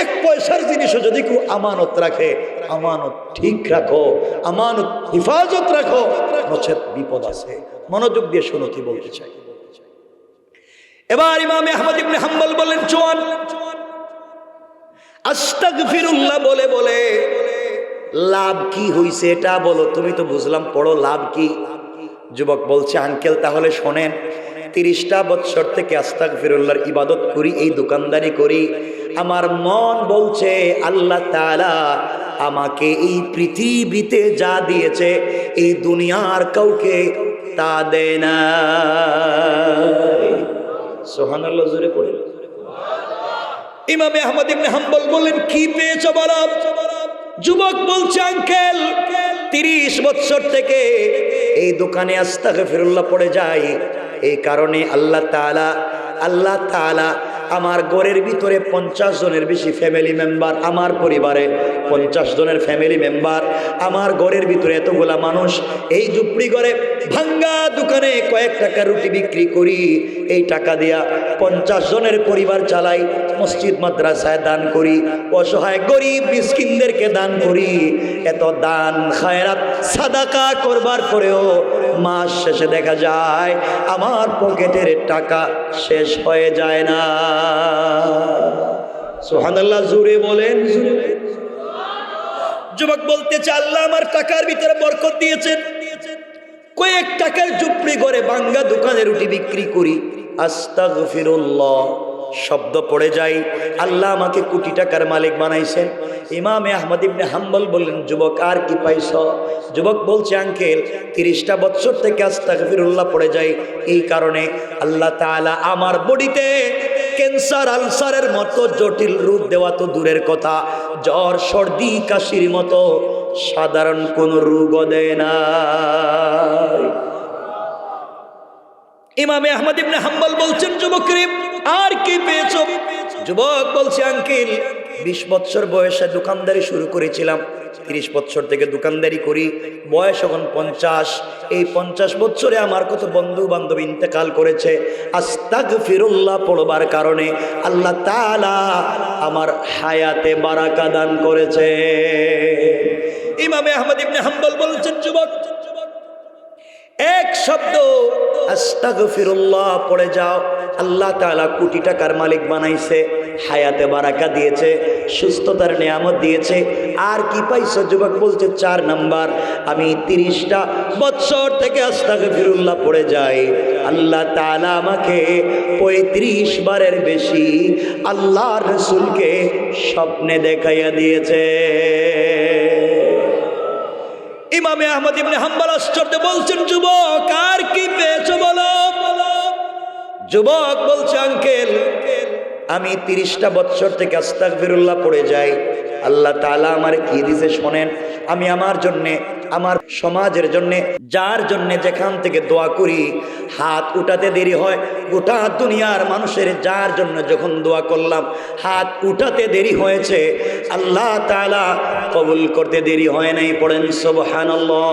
এক পয়সার জিনিসও যদি কেউ আমানত রাখে, আমানত ঠিক রাখো, আমানত হিফাজত রাখো, নচেত বিপদ আছে। মনোযোগ দিয়ে শোনো কি বলতে চাই। এবার ইমাম আহমদ ইবনে হাম্বল বলেন, চুয়ান আস্তাগফিরুল্লাহ বলে বলে লাভ কি হইছে এটা বলো। তুমি তো বুঝলাম পড়ো, লাভ কি? যুবক বলছে, আঙ্কেল তাহলে শোনেন, 30টা বছর থেকে আস্তাগফিরুল্লাহর ইবাদত করি, এই দোকানদারি করি, আমার মন বলছে আল্লাহ তাআলা আমাকে এই পৃথিবীতে যা দিয়েছে এই দুনিয়ার কাউকে তা দেয় না। সুবহানাল্লাহ জোরে পড়ে। ইমাম আহমদ ইবনে হাম্বল বলেন, কি পেয়েছো বলো? যুবক বলছে, আঙ্কেল 30 বছর থেকে এই দোকানে আস্তাগফিরুল্লাহ পড়ে যায়, এই কারণে আল্লাহ তাআলা আমার ঘরের ভিতরে 50 জনের বেশি ফ্যামিলি মেম্বার, আমার পরিবারে 50 জনের ফ্যামিলি মেম্বার, আমার ঘরের ভিতরে এতগুলা মানুষ, এই ঝুপড়ি ঘরে ভাঙ্গা দোকানে কয়েক টাকা রুটি বিক্রি করি, এই টাকা দিয়া 50 জনের পরিবার চালাই, মসজিদ মাদ্রাসায় দান করি, অসহায় গরিব মিসকিনদেরকে দান করি। এত দান খায়রাত সাদাকা করবার পরেও মাস শেষে দেখা যায় আমার পকেটের টাকা শেষ হয়ে যায় না। সুবহানাল্লাহ জোরে বলেন। যুবক বলতেছে, আল্লাহ আমার টাকার ভিতরে বরকত দিয়েছেন, কয়েক টাকার ঝুপড়ি ঘরে ভাঙ্গা দোকানে রুটি বিক্রি করি, আস্তাগফিরুল্লাহ শব্দ পড়ে যাই, আল্লাহ আমাকে কোটি টাকার মালিক বানাইছেন। ইমাম আহমদ ইবনে হাম্বল বললেন, যুবক আর কি পাইছ? যুবক বলছে, আঙ্কেল 30টা বছর থেকে আস্তাগফিরুল্লাহ পড়ে যাই, এই কারণে আল্লাহ তাআলা আমার বডিতে ক্যান্সার আলসারের মতো জটিল রোগ দেওয়া তো দূরের কথা, জ্বর সর্দি কাশির মতো সাধারণ কোন রোগও দেয় না। ইমাম আহমদ ইবনে হাম্বল বলছেন, যুবক রে আর কি পেয়েছো? যুবক বলছে, আঙ্কেল 20 বছর বয়সে দোকানদারি শুরু করেছিলাম, 30 বছর থেকে দোকানদারি করি, বয়স এখন 50, এই 50 বছরে আমার কত বন্ধু বান্ধব ইন্তেকাল করেছে, আস্তাগফিরুল্লাহ পড়বার কারণে আল্লাহ তাআলা আমার হায়াতে বারাকা দান করেছে। ইমাম আহমদ ইবনে হাম্বল বলছেন, যুবক এক শব্দ আস্তাগফিরুল্লাহ পড়ে যাও, আল্লাহ তাআলা কোটি টাকার মালিক বানাইছে, হায়াতে বারাকা দিয়েছে, সুস্থতার নিয়ামত দিয়েছে। আর কি পাইছো? যুবক বলছে, 4 নাম্বার, আমি 30টা বছর থেকে আস্তাগফিরুল্লাহ পড়ে যাই, আল্লাহ তাআলা আমাকে 35 বারের বেশি আল্লাহর রাসূলকে স্বপ্নে দেখাইয়া দিয়েছে। ইমাম আহমদ ইবনে হাম্বল আশ্চর্য বলছেন, যুবক আর কি পেয়েছো বলো? যুবক বলছে, আঙ্কেল আমি 30টা বছর থেকে আস্তাগফিরুল্লাহ পড়ে যাই, আল্লাহ তাআলা আমারে কি দিয়েছে শোনেন। আমি আমার জন্যে, আমার সমাজের জন্যে, যার জন্যে যেখান থেকে দোয়া করি হাত উঠাতে দেরি হয়, গোটা দুনিয়ার মানুষের যার জন্য যখন দোয়া করলাম হাত উঠাতে দেরি হয়েছে, আল্লাহ তাআলা কবুল করতে দেরি হয় নাই। পড়েন সুবহানাল্লাহ।